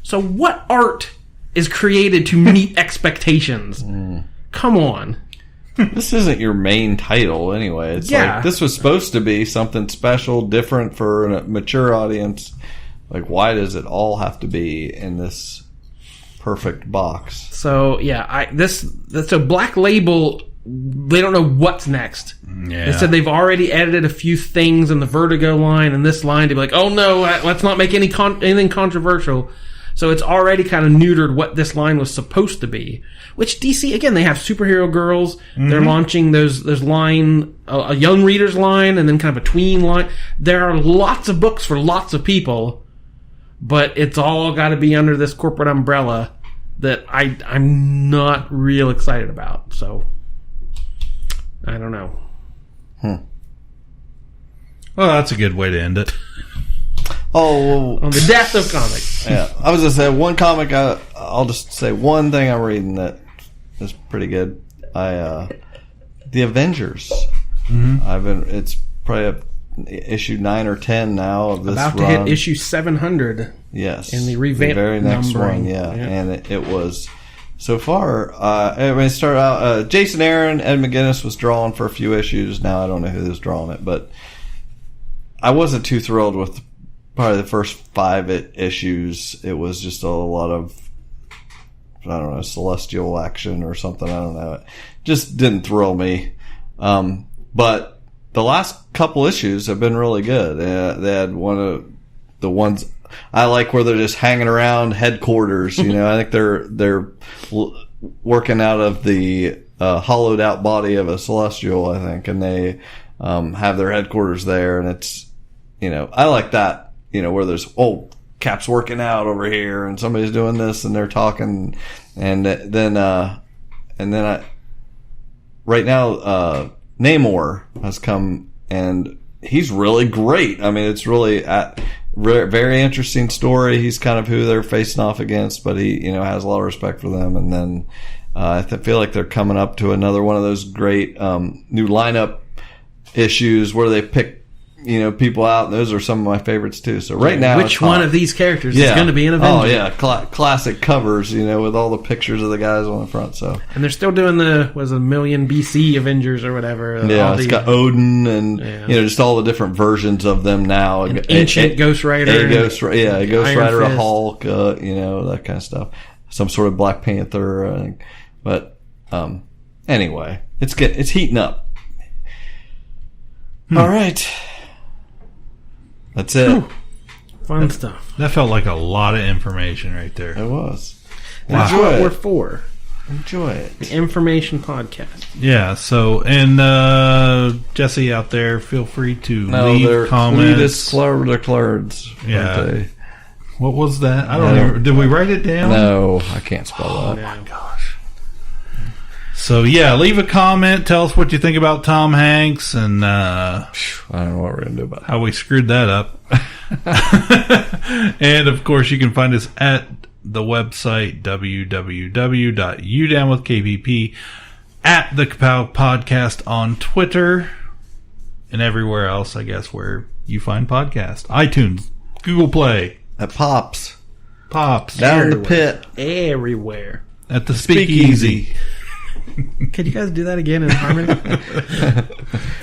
So what art is created to meet expectations? Come on. This isn't your main title anyway. It's this was supposed to be something special, different for a mature audience. Why does it all have to be in this perfect box? So so Black Label, they don't know what's next. Yeah. They said they've already edited a few things in the Vertigo line and this line to be oh no, let's not make anything controversial. So it's already kind of neutered what this line was supposed to be. Which DC, again, they have Superhero Girls. Mm-hmm. They're launching those line, a young readers line, and then kind of a tween line. There are lots of books for lots of people. but it's all got to be under this corporate umbrella that I'm not real excited about. So I don't know. Well, that's a good way to end it. Oh, on the death of comics. Yeah, I was gonna say one comic. I'll just say one thing I'm reading that is pretty good. The Avengers. Mm-hmm. It's probably issue 9 or 10 now of this about to run. hit issue 700. Yes, in the revamped very next numbering. one. Yeah, and it was so far. It started out. Jason Aaron, Ed McGuinness was drawing for a few issues. Now I don't know who was drawing it, but I wasn't too thrilled with probably the first 5 issues. It was just a lot of, I don't know, celestial action or something. I don't know. It just didn't thrill me. But the last couple issues have been really good. They had one of the ones I like where they're just hanging around headquarters. I think they're working out of the hollowed out body of a celestial, I think, and they have their headquarters there. And it's, I like that. Where there's, Cap's working out over here and somebody's doing this and they're talking. And then right now, Namor has come and he's really great. I mean, it's really very interesting story. He's kind of who they're facing off against, but he, has a lot of respect for them. And then, I feel like they're coming up to another one of those great, new lineup issues where they pick, people out, and those are some of my favorites too. So right now, which one of these characters is going to be an Avenger? Oh yeah, classic covers, with all the pictures of the guys on the front. So, and they're still doing the million BC Avengers or whatever. Yeah, it's got Odin and just all the different versions of them now. An ancient Ghost Rider, a Ghost Rider, a Hulk, that kind of stuff. Some sort of Black Panther, I think. But anyway, it's heating up. All right. That's it. Ooh, fun stuff. That felt like a lot of information right there. It was. That's what we're for. Enjoy it. The information podcast. Yeah, so, and Jesse out there, feel free to leave comments. They're Clards. Yeah. What was that? I don't know. Did we write it down? No, I can't spell that. Oh my gosh. So yeah, leave a comment. Tell us what you think about Tom Hanks, and I don't know what we're gonna do about how we screwed that up. And of course, you can find us at the website www.udownwithkpp, at the Ka-Pow Podcast on Twitter, and everywhere else, I guess, where you find podcasts. iTunes, Google Play, at Pops, down in the pit, everywhere, at the Speakeasy. Could you guys do that again in harmony?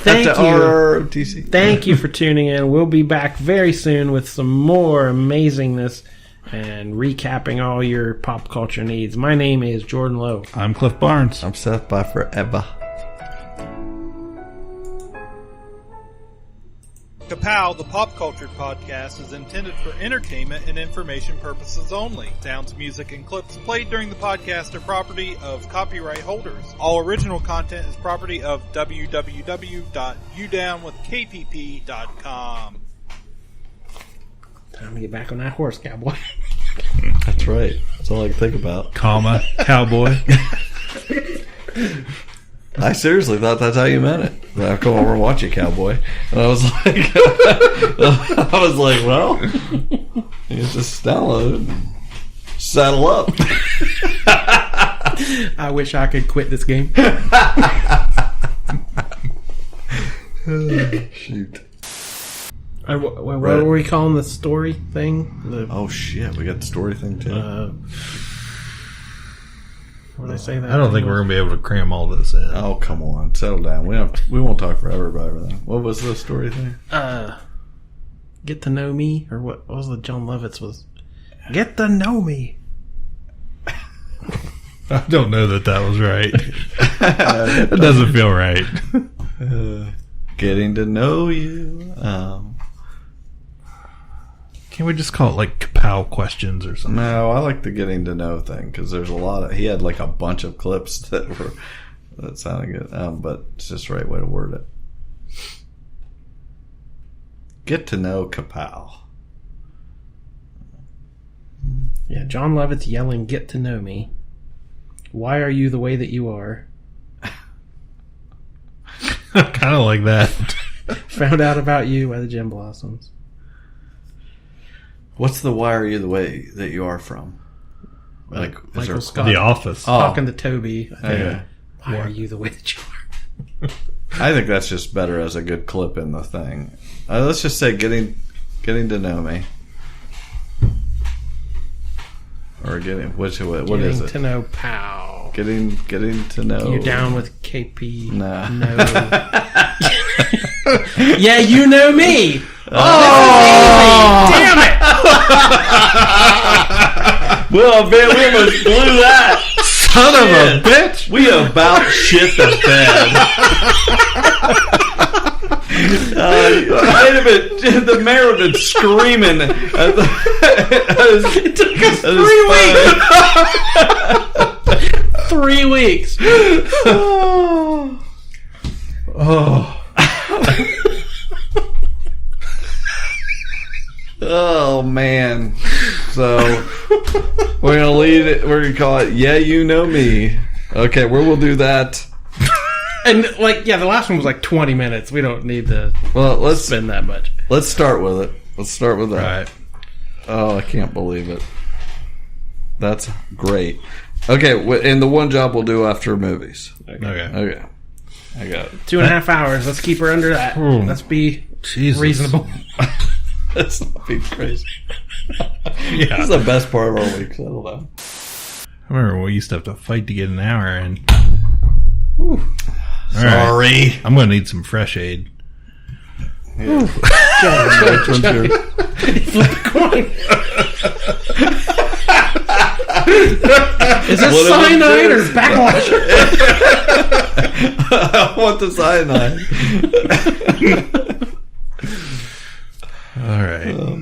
Thank you. ROTC. Thank you for tuning in. We'll be back very soon with some more amazingness and recapping all your pop culture needs. My name is Jordan Lowe. I'm Cliff Barnes. I'm Seth by Forever. Ka-Pow, the pop culture podcast, is intended for entertainment and information purposes only. Sounds, music, and clips played during the podcast are property of copyright holders. All original content is property of www.udownwithkpp.com. Time to get back on that horse, cowboy. That's right. That's all I can think about. Cowboy. I seriously thought that's how you meant it. I'll come over and watch you, cowboy. And I was like, well, you just download it and saddle up. I wish I could quit this game. Shoot. What were we calling the story thing? Oh shit, we got the story thing too. When I say that, I don't think we're gonna be able to cram all this in. Oh come on, settle down. We won't talk forever about everything. What was the story thing? Get to know me, or what was the John Lovitz was? Get to know me. I don't know that was right. It doesn't feel right. Getting to know you. Can't we just call it like Ka-Pow questions or something? No, I like the getting to know thing because there's a lot of. He had like a bunch of clips that sounded good, but it's just the right way to word it. Get to know Ka-Pow. Yeah, John Levitt's yelling, "Get to know me. Why are you the way that you are?" Kind of like that. Found out about you by the Gem Blossoms. What's the "Why are you the way that you are" from? Like Michael Scott. The Office. Talking to Toby. I think. Okay. Why are you the way that you are? I think that's just better as a good clip in the thing. Let's just say getting to know me. Or what is it? Getting to know Pow. Getting to know. You down with KP? No. Yeah, you know me. Oh, damn it! Well, man, we almost blew that. Son of a bitch! We about shit the bed. Wait a minute, the mayor had been screaming. It took us 3 weeks. 3 weeks. Oh man. So we're gonna lead it. We're gonna call it "Yeah, You Know Me." Okay, where we'll do that. And the last one was 20 minutes. We don't need to spend that much. Let's start with it. Let's start with that. Right. Oh, I can't believe it. That's great. Okay, and the one job we'll do after movies. Okay. I got it. 2.5 hours. Let's keep her under that. Let's be reasonable. Let's not be crazy. Yeah. This is the best part of our week. I don't know. I remember we used to have to fight to get an hour in. Sorry. Right. I'm going to need some Fresh Aid. Yeah. Flip the coin. Is this cyanide or backwash? I want the cyanide. All right. Oh